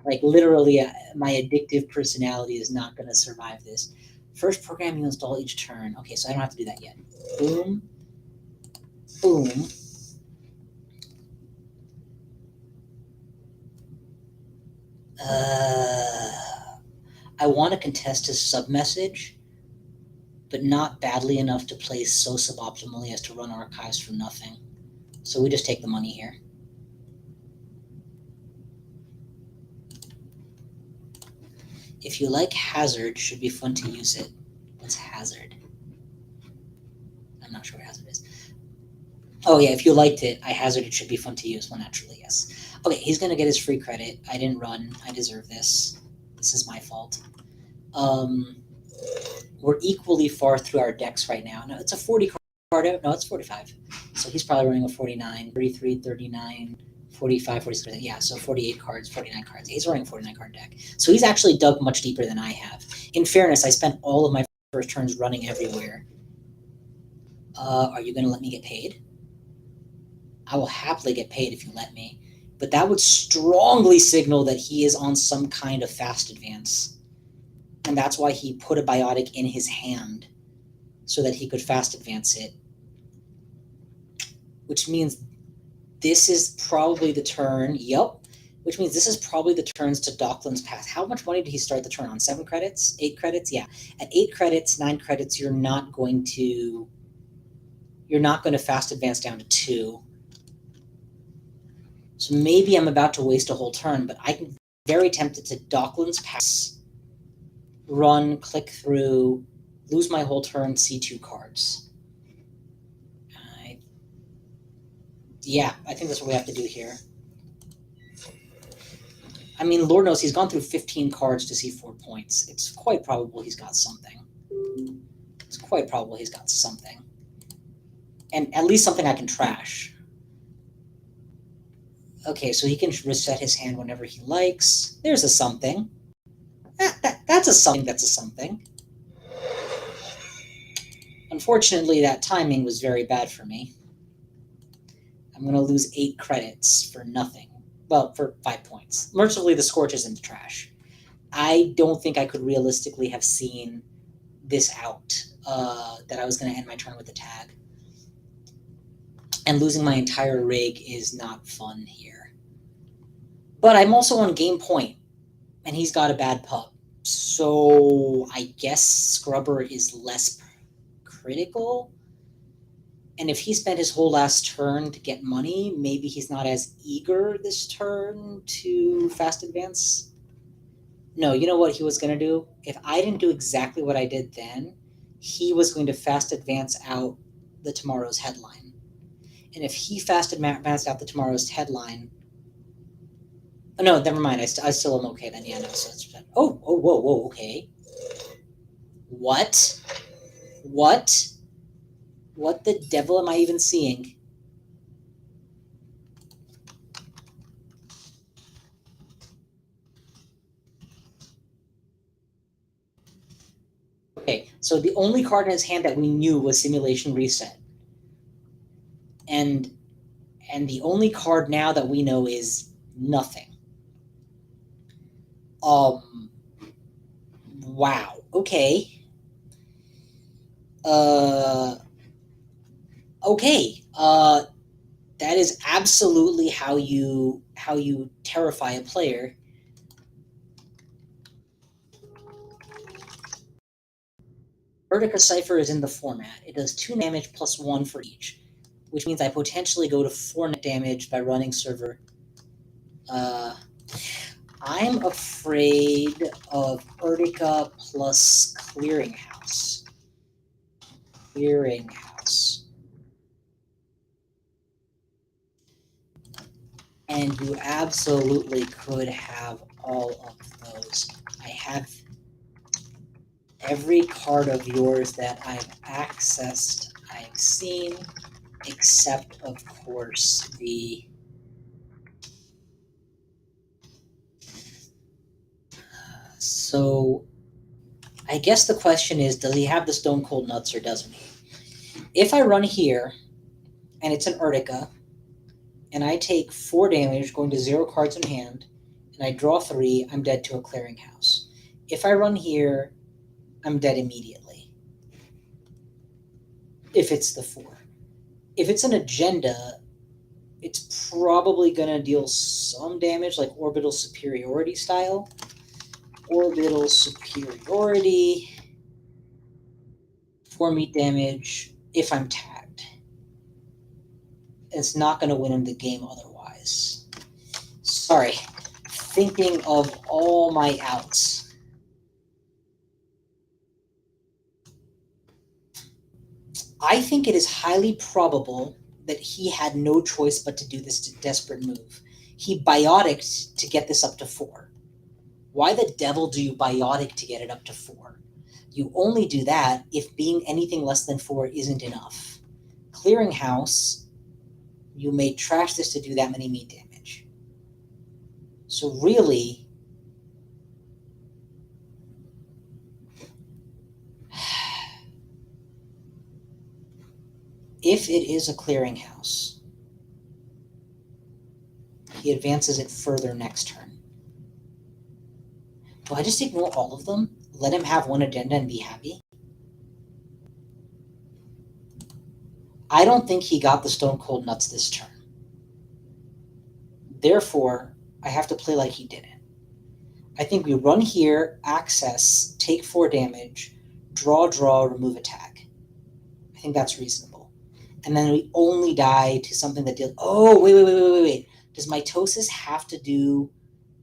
Like literally, my addictive personality is not going to survive this. First program you install each turn. Okay, so I don't have to do that yet. Boom. Boom. I want to contest his sub-message, but not badly enough to play so suboptimally as to run archives for nothing. So we just take the money here. If you like Hazard, should be fun to use it. What's Hazard? I'm not sure what Hazard is. Oh yeah, if you liked it, I hazard it should be fun to use. Well, naturally, yes. Okay, he's going to get his free credit. I didn't run. I deserve this. This is my fault. We're equally far through our decks right now. No, it's a 40 card out. No, it's 45. So he's probably running a 49, 33, 39, 45, 46. Yeah, so 48 cards, 49 cards. He's running a 49 card deck. So he's actually dug much deeper than I have. In fairness, I spent all of my first turns running everywhere. Are you going to let me get paid? I will happily get paid if you let me. But that would strongly signal that he is on some kind of fast advance. And that's why he put a biotic in his hand so that he could fast advance it. Which means this is probably the turn. Yep. Which means this is probably the turns to Dockland's pass. How much money did he start the turn on? 7 credits? 8 credits? Yeah. At 8 credits, 9 credits, you're not going to fast advance down to 2. So maybe I'm about to waste a whole turn, but I'm very tempted to Dockland's pass, run, click through, lose my whole turn, see 2 cards. Yeah, I think that's what we have to do here. I mean, Lord knows he's gone through 15 cards to see 4 points. It's quite probable he's got something. And at least something I can trash. Okay, so he can reset his hand whenever he likes. There's a something. That's a something. Unfortunately, that timing was very bad for me. I'm going to lose 8 credits for nothing. Well, for 5 points. Mercifully, the Scorch is in the trash. I don't think I could realistically have seen this out, that I was going to end my turn with the tag. And losing my entire rig is not fun here. But I'm also on game point, and he's got a bad pup. So I guess Scrubber is less critical. And if he spent his whole last turn to get money, maybe he's not as eager this turn to fast advance. No, you know what he was going to do? If I didn't do exactly what I did then, he was going to fast advance out the tomorrow's headline. And if he fast advanced out the tomorrow's headline, oh, no, never mind. I still am okay then. Yeah, no. So it's whoa, okay. What? What the devil am I even seeing? Okay, so the only card in his hand that we knew was Simulation Reset. And the only card now that we know is nothing. Wow. Okay. Okay. That is absolutely how you terrify a player. Vertica Cipher is in the format. It does 2 damage plus 1 for each, which means I potentially go to 4 net damage by running server. I'm afraid of Vertica plus Clearinghouse. Clearinghouse. And you absolutely could have all of those. I have every card of yours that I've accessed, I've seen, except, of course, the... So, I guess the question is, does he have the Stone Cold Nuts or doesn't he? If I run here, and it's an Urtica, and I take 4 damage going to 0 cards in hand, and I draw 3, I'm dead to a Clearinghouse. If I run here, I'm dead immediately. If it's the 4. If it's an Agenda, it's probably going to deal some damage, like Orbital Superiority style. Orbital Superiority. 4 meat damage if I'm tagged. It's not going to win him the game otherwise. Sorry. Thinking of all my outs. I think it is highly probable that he had no choice but to do this desperate move. He bioticed to get this up to 4. Why the devil do you biotic to get it up to 4? You only do that if being anything less than 4 isn't enough. Clearinghouse, you may trash this to do that many meat damage. So really, if it is a Clearinghouse, he advances it further next turn. Do I just ignore all of them? Let him have one agenda and be happy? I don't think he got the Stone Cold Nuts this turn. Therefore, I have to play like he didn't. I think we run here, access, take 4 damage, draw, remove a tag. I think that's reasonable. And then we only die to something that deals... Oh, wait. Does Mitosis have to do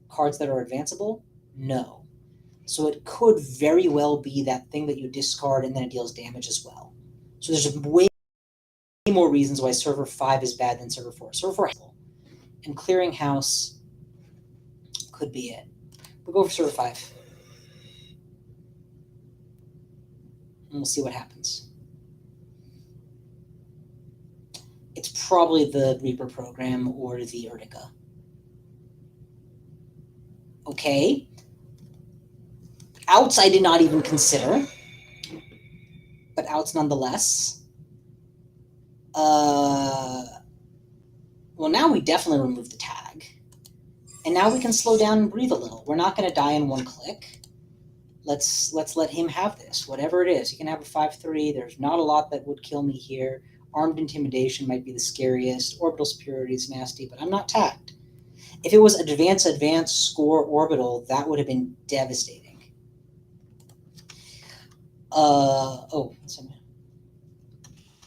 cards that are advanceable? No. So it could very well be that thing that you discard and then it deals damage as well. So there's way more reasons why Server 5 is bad than Server 4. Server 4 and Clearinghouse could be it. We'll go for Server 5. And we'll see what happens. It's probably the Reaper program or the Urtica. Okay. Outs I did not even consider, but outs nonetheless. Well, now we definitely remove the tag. And now we can slow down and breathe a little. We're not going to die in one click. Let's let him have this, whatever it is. He can have a 5/3. There's not a lot that would kill me here. Armed Intimidation might be the scariest. Orbital Superiority is nasty, but I'm not tagged. If it was advance, score, orbital, that would have been devastating.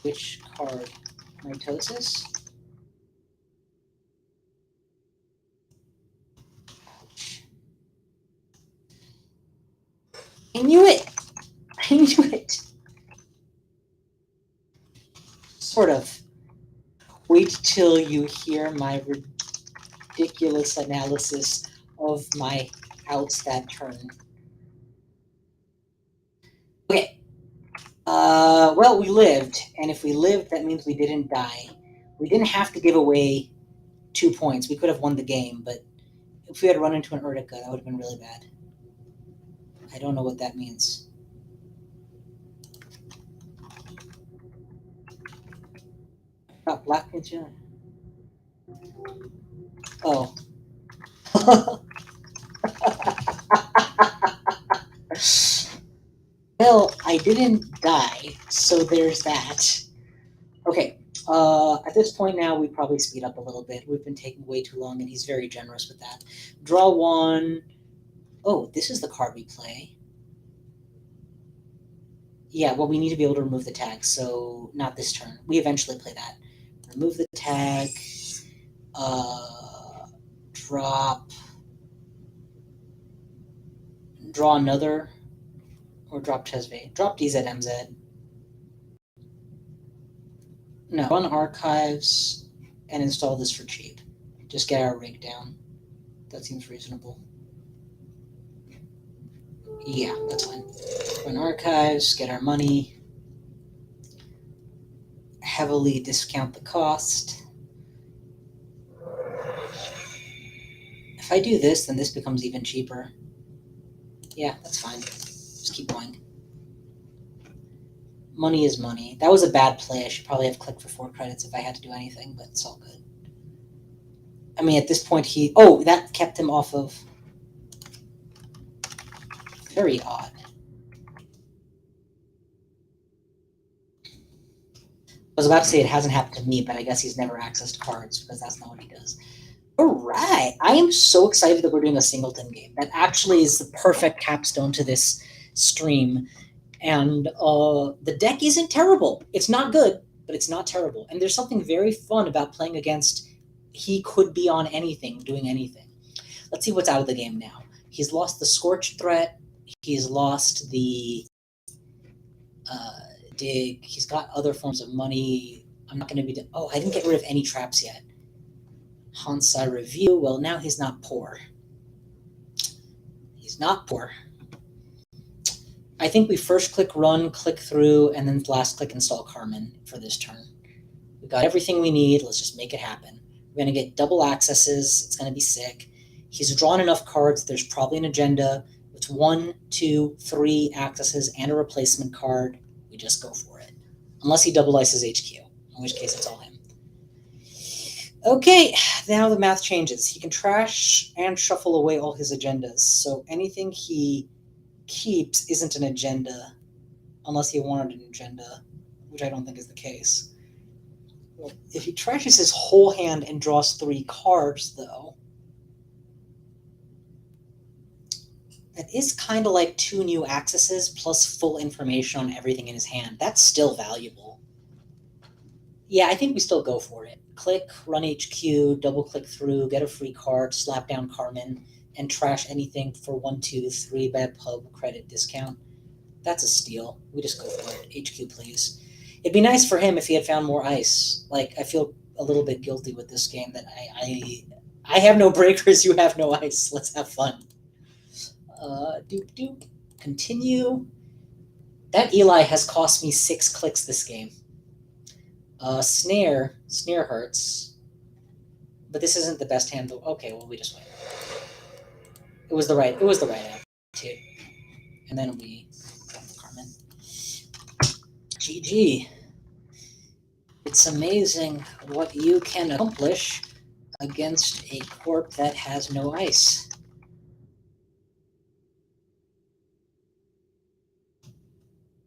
Which card? Mitosis? Ouch. I knew it! I knew it! Sort of. Wait till you hear my ridiculous analysis of my outs that turn. Okay. Well, we lived, and if we lived, that means we didn't die. We didn't have to give away 2 points. We could have won the game, but if we had run into an Urtica, that would have been really bad. I don't know what that means. Got black into. Oh. Well, I didn't die, so there's that. Okay. At this point now, we probably speed up a little bit. We've been taking way too long, and he's very generous with that. Draw one. Oh, this is the card we play. Yeah, well, we need to be able to remove the tag, so not this turn. We eventually play that. Remove the tag. Drop. Draw another. Or drop Chesve. Drop DZMZ. No, run archives and install this for cheap. Just get our rig down. That seems reasonable. Yeah, that's fine. Run archives, get our money. Heavily discount the cost. If I do this, then this becomes even cheaper. Yeah, that's fine. Just keep going. Money is money. That was a bad play. I should probably have clicked for 4 credits if I had to do anything, but it's all good. I mean, at this point, oh, that kept him off of. Very odd. I was about to say it hasn't happened to me, but I guess he's never accessed cards because that's not what he does. All right. I am so excited that we're doing a Singleton game. That actually is the perfect capstone to this stream. And the deck isn't terrible. It's not good, but it's not terrible. And there's something very fun about playing against. He could be on anything, doing anything. Let's see what's out of the game now. He's lost the Scorch threat. He's lost the dig. He's got other forms of money. I'm not going to be... Oh, I didn't get rid of any traps yet. Hansai Review. Well, now he's not poor. He's not poor. I think we first click run, click through, and then last click install Carmen for this turn. We got everything we need. Let's just make it happen. We're going to get double accesses. It's going to be sick. He's drawn enough cards. There's probably an agenda. It's 1, 2, 3 accesses and a replacement card. We just go for it. Unless he double ices HQ, in which case it's all him. Okay, now the math changes. He can trash and shuffle away all his agendas. So anything he keeps isn't an agenda, unless he wanted an agenda, which I don't think is the case. If he trashes his whole hand and draws 3 cards, though, that is kind of like 2 new accesses plus full information on everything in his hand. That's still valuable. Yeah, I think we still go for it. Click, run HQ, double click through, get a free card, slap down Carmen, and trash anything for 1, 2, 3 bad pub credit discount. That's a steal. We just go for it. HQ, please. It'd be nice for him if he had found more ice. Like, I feel a little bit guilty with this game that I have no breakers, you have no ice. Let's have fun. Doop doop. Continue. That Eli has cost me 6 clicks this game. Snare hurts. But this isn't the best hand though. Okay, well we just win. It was the right attitude. And then we got the Carmen. GG. It's amazing what you can accomplish against a corp that has no ice.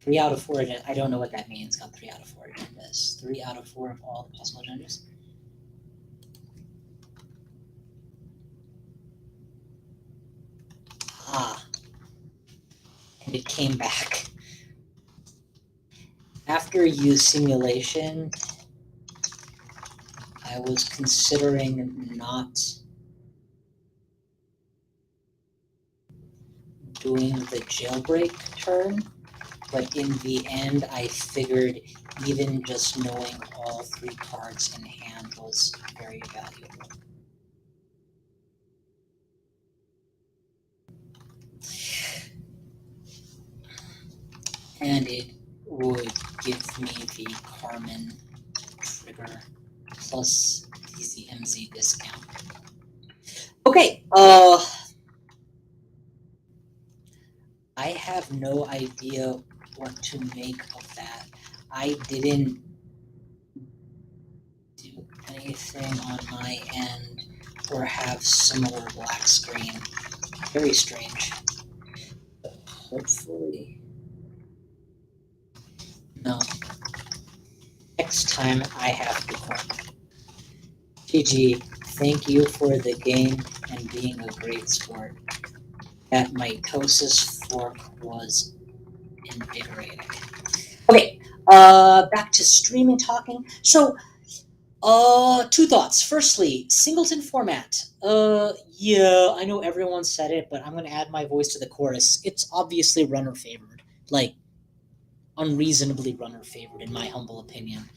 Three out of 4 agendas. I don't know what that means. Got 3 out of 4 agendas. 3 out of 4 of all the possible agendas. Ah. And it came back. After you simulation, I was considering not doing the jailbreak turn, but in the end, I figured even just knowing all 3 cards in hand was very valuable. And it would give me the Carmen trigger plus DZMZ discount. Okay, I have no idea what to make of that. I didn't do anything on my end or have similar black screen. Very strange. Hopefully. No. Next time I have to call. GG, thank you for the game and being a great sport. That mitosis fork was invigorating. Okay, back to streaming talking. So, 2 thoughts. Firstly, Singleton format. Yeah, I know everyone said it, but I'm going to add my voice to the chorus. It's obviously runner favored. Like, unreasonably runner favored, in my humble opinion.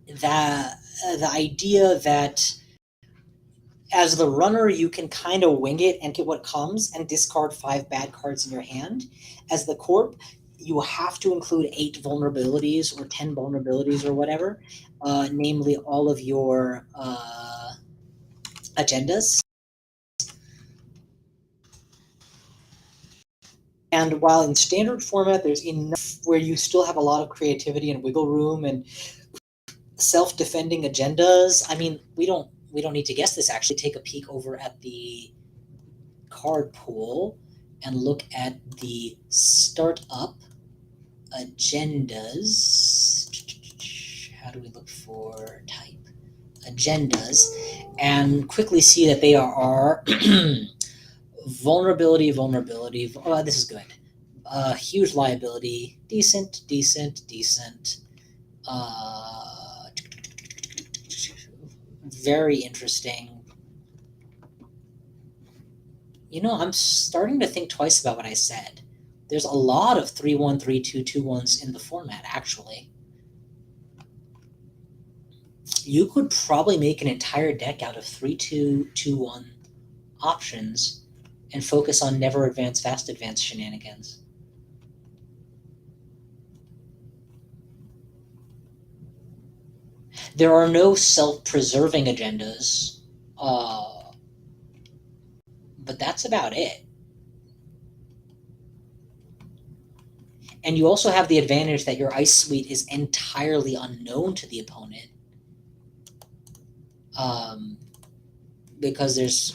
The idea that as the runner, you can kind of wing it and get what comes and discard 5 bad cards in your hand. As the corp, you have to include 8 vulnerabilities or 10 vulnerabilities or whatever, namely all of your agendas. And while in standard format, there's enough where you still have a lot of creativity and wiggle room and self-defending agendas. I mean, we don't need to guess this. Actually, take a peek over at the card pool and look at the startup agendas. How do we look for type? Agendas, and quickly see that they are vulnerability. Oh, this is good. Huge liability, decent. Very interesting. You know, I'm starting to think twice about what I said. There's a lot of 3-1, 3-2, 2-1s in the format, actually. You could probably make an entire deck out of 3-2, 2-1 options and focus on never advance, fast advance shenanigans. There are no self-preserving agendas, but that's about it. And you also have the advantage that your ice suite is entirely unknown to the opponent. Because there's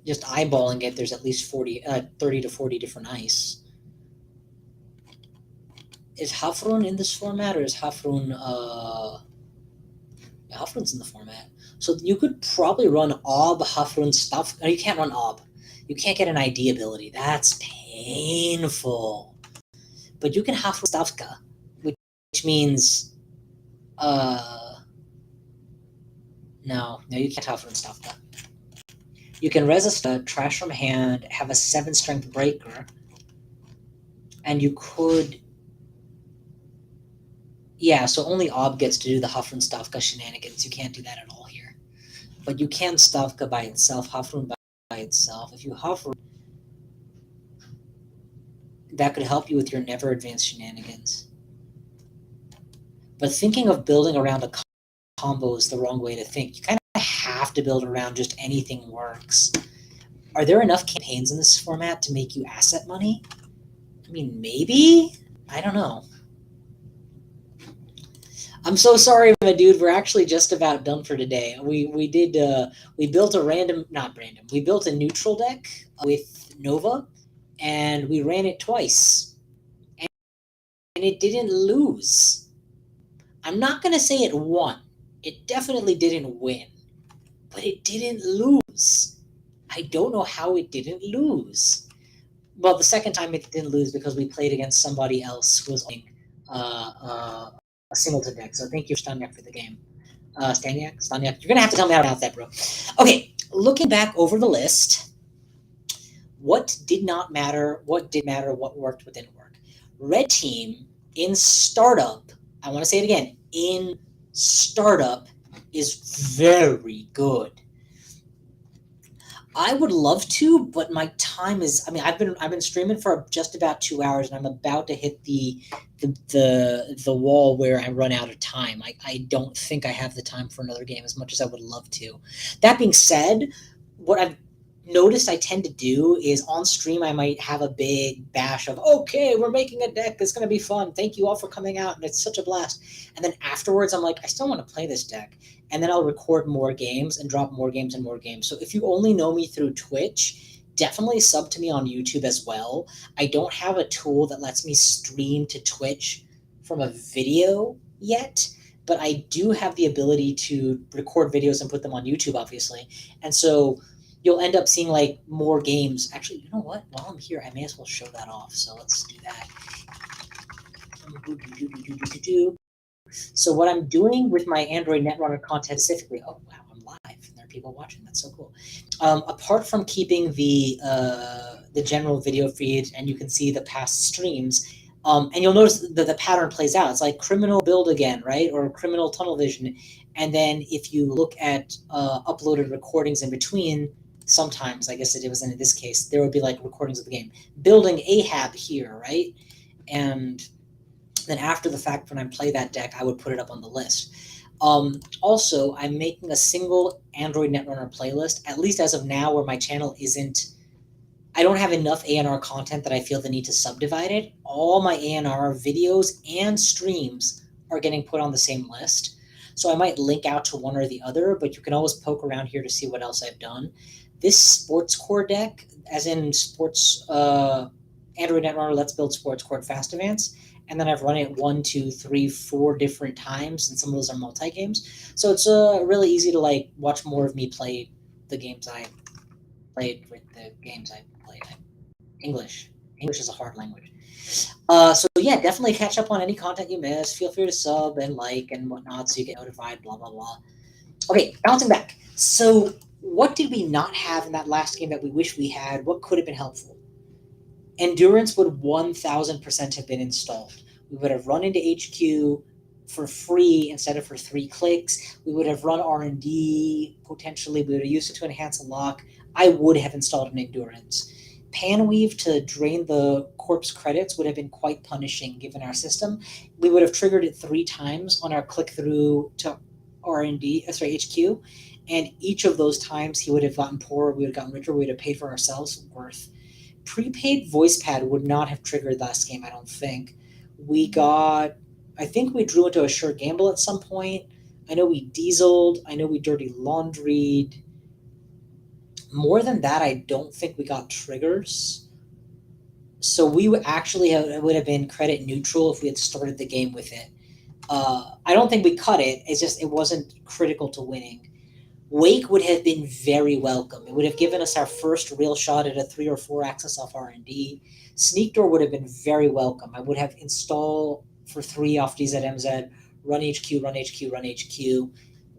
just eyeballing it, there's at least 30 to 40 different ice. Is Hafrun in this format, or is Hafrun Hafrun's in the format. So you could probably run Ob, Hafrun, stuff. No, you can't run Ob. You can't get an ID ability. That's painful. But you can Hafrun Stavka, which means no, you can't Hafrun Stavka. You can resist a trash from hand, have a 7 strength breaker, and you could. Yeah, so only Ob gets to do the Hafrun Stavka shenanigans. You can't do that at all here. But you can Stavka by itself, Hafrun by itself. If you Hafrun, that could help you with your never advance shenanigans. But thinking of building around a combo is the wrong way to think. You kind of have to build around just anything works. Are there enough campaigns in this format to make you asset money? I mean, maybe? I don't know. I'm so sorry, my dude. We're actually just about done for today. We built we built a neutral deck with Nova, and we ran it twice, and it didn't lose. I'm not going to say it won. It definitely didn't win, but it didn't lose. I don't know how it didn't lose. Well, the second time it didn't lose because we played against somebody else who was playing a Singleton deck. So thank you, Staniak, for the game. Staniak? You're going to have to tell me how to pronounce that, bro. Okay, Looking back over the list, what did not matter, what did matter, what worked, what didn't work. Red team in startup, I want to say it again, in startup is very good. I would love to, but my time is. I mean, I've been streaming for just about 2 hours, and I'm about to hit the wall where I run out of time. I don't think I have the time for another game as much as I would love to. That being said, what I've noticed I tend to do is on stream I might have a big bash of, okay, we're making a deck, it's going to be fun, thank you all for coming out, and it's such a blast. And then afterwards I'm like, I still want to play this deck, and then I'll record more games and drop more games and more games. So if you only know me through Twitch, definitely sub to me on YouTube as well. I don't have a tool that lets me stream to Twitch from a video yet, but I do have the ability to record videos and put them on YouTube, obviously. And so you'll end up seeing like more games. Actually, you know what? While I'm here, I may as well show that off. So let's do that. So what I'm doing with my Android Netrunner content specifically, oh wow, I'm live and there are people watching. That's so cool. Apart from keeping the general video feed, and you can see the past streams, and you'll notice that the pattern plays out. It's like criminal build again, right? Or criminal tunnel vision. And then if you look at uploaded recordings in between, sometimes, I guess it was in this case, there would be like recordings of the game. Building Ahab here, right? And then after the fact, when I play that deck, I would put it up on the list. Also, I'm making a single Android Netrunner playlist, at least as of now, where my channel isn't... I don't have enough ANR content that I feel the need to subdivide it. All my ANR videos and streams are getting put on the same list. So I might link out to one or the other, but you can always poke around here to see what else I've done. This sports core deck, as in sports Android Netrunner Let's Build Sports Core Fast Advance, and then I've run it 1, 2, 3, 4 different times, and some of those are multi-games. So it's really easy to like watch more of me play the games I played with the games I played. English is a hard language. So yeah, definitely catch up on any content you miss. Feel free to sub and like and whatnot so you get notified, blah, blah, blah. Okay, bouncing back. So what did we not have in that last game that we wish we had? What could have been helpful? Endurance would 1000% have been installed. We would have run into HQ for free instead of for 3 clicks. We would have run R&D, potentially. We would have used it to enhance a lock. I would have installed an Endurance. Panweave to drain the corpse credits would have been quite punishing given our system. We would have triggered it 3 times on our click through to HQ, and each of those times he would have gotten poorer, we would have gotten richer, we would have paid for ourselves worth. Prepaid voice pad would not have triggered last game, I don't think. I think we drew into a sure gamble at some point. I know we dieseled. I know we dirty laundried. More than that, I don't think we got triggers. So we would have been credit neutral if we had started the game with it. I don't think we cut it. It's just it wasn't critical to winning. Wake would have been very welcome. It would have given us our first real shot at a 3 or 4 access off R&D. Sneak Door would have been very welcome. I would have install for 3 off DZMZ, run HQ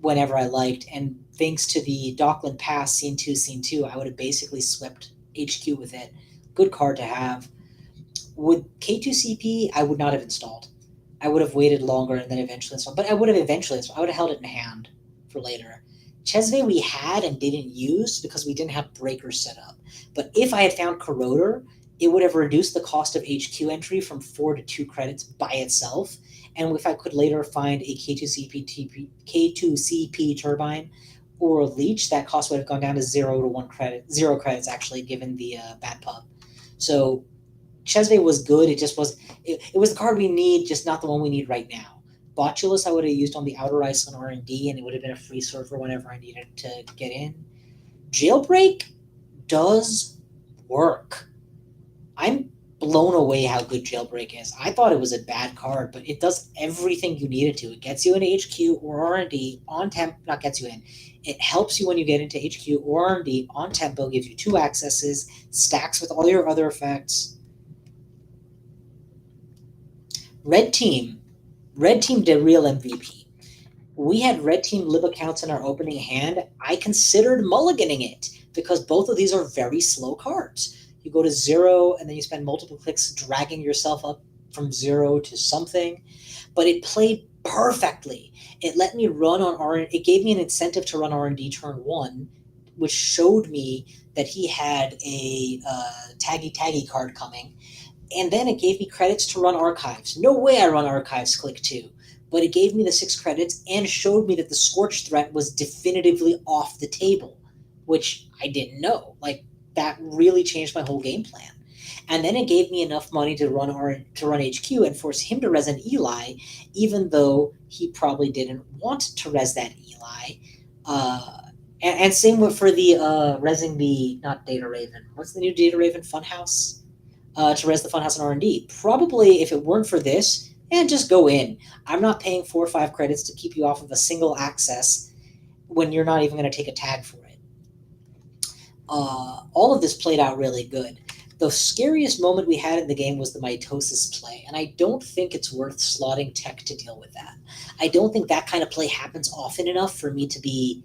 whenever I liked. And thanks to the Dockland Pass Scene 2, I would have basically swept HQ with it. Good card to have. With K2CP, I would not have installed. I would have waited longer and then eventually installed. But I would have eventually installed. I would have held it in hand for later. Chesve we had and didn't use because we didn't have breakers set up. But if I had found Corroder, it would have reduced the cost of HQ entry from 4 to 2 credits by itself. And if I could later find a K2CP turbine or a leech, that cost would have gone down to 0 to 1 credit. 0 credits, actually, given the bad pub. So Chesve was good. It just was... It was the card we need, just not the one we need right now. Botulus I would have used on the outer ice on R&D, and it would have been a free server whenever I needed to get in. Jailbreak does work. I'm blown away how good Jailbreak is. I thought it was a bad card, but it does everything you need it to. It gets you into HQ or R&D on temp, not gets you in. It helps you when you get into HQ or R&D on tempo, gives you 2 accesses, stacks with all your other effects. Red team did real MVP. we had red team lib accounts in our opening hand. I considered mulliganing it because both of these are very slow cards. You go to 0 and then you spend multiple clicks dragging yourself up from 0 to something, but it played perfectly. It let me run on it gave me an incentive to run R&D turn 1, which showed me that he had a taggy card coming. And then it gave me credits to run archives. No way I run archives click 2. But it gave me the 6 credits and showed me that the Scorch threat was definitively off the table, which I didn't know. Like, that really changed my whole game plan. And then it gave me enough money to run HQ and force him to res an Eli, even though he probably didn't want to res that Eli. And same for the resing the, not Data Raven. What's the new Data Raven Funhouse? To res the Funhouse and R&D. Probably, if it weren't for this, and just go in. I'm not paying 4 or 5 credits to keep you off of a single access when you're not even going to take a tag for it. All of this played out really good. The scariest moment we had in the game was the mitosis play, and I don't think it's worth slotting tech to deal with that. I don't think that kind of play happens often enough for me to be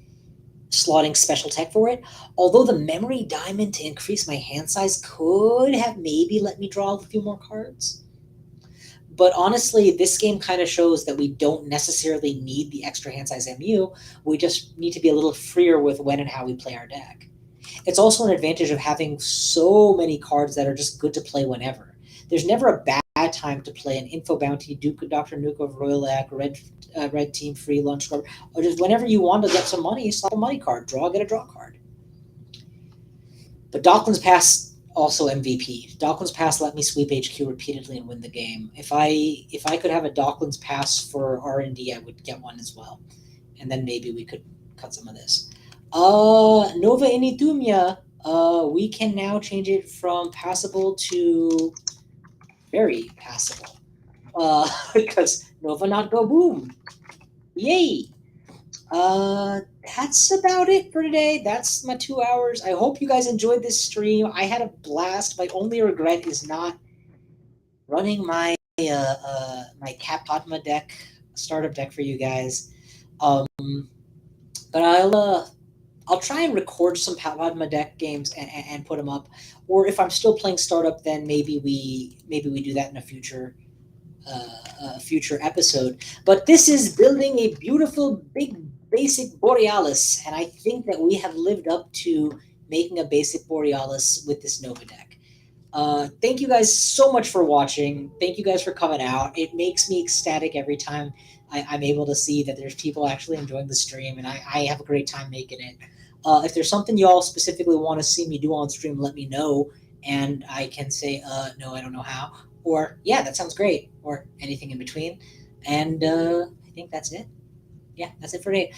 slotting special tech for it, although the memory diamond to increase my hand size could have maybe let me draw a few more cards. But honestly, this game kind of shows that we don't necessarily need the extra hand size MU. We just need to be a little freer with when and how we play our deck. It's also an advantage of having so many cards that are just good to play whenever. There's never a bad time to play an Info Bounty, Dr. Nuke of Royal Egg, Red Team Free Lunch Club, or just whenever you want to get some money, slap a money card, get a draw card. But Docklands Pass also MVP. Docklands Pass let me sweep HQ repeatedly and win the game. If I could have a Docklands Pass for R&D, I would get one as well. And then maybe we could cut some of this. Nova Initumia, we can now change it from passable to very passable. Because Nova not go boom. Yay! That's about it for today. That's my 2 hours. I hope you guys enjoyed this stream. I had a blast. My only regret is not running my my Cat Padma deck, startup deck for you guys. But I'll try and record some Padma deck games and put them up. Or if I'm still playing startup, then maybe we do that in a future episode. But this is building a beautiful big basic Borealis, and I think that we have lived up to making a basic Borealis with this Nova deck. Thank you guys so much for watching. Thank you guys for coming out. It makes me ecstatic every time I'm able to see that there's people actually enjoying the stream, and I have a great time making it. If there's something you all specifically want to see me do on stream, let me know, and I can say, no, I don't know how, or yeah, that sounds great, or anything in between. And I think that's it. Yeah, that's it for today.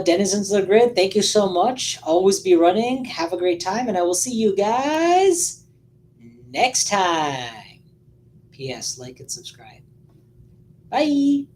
Denizens of the Grid, thank you so much. Always be running. Have a great time, and I will see you guys next time. P.S. Like and subscribe. Bye.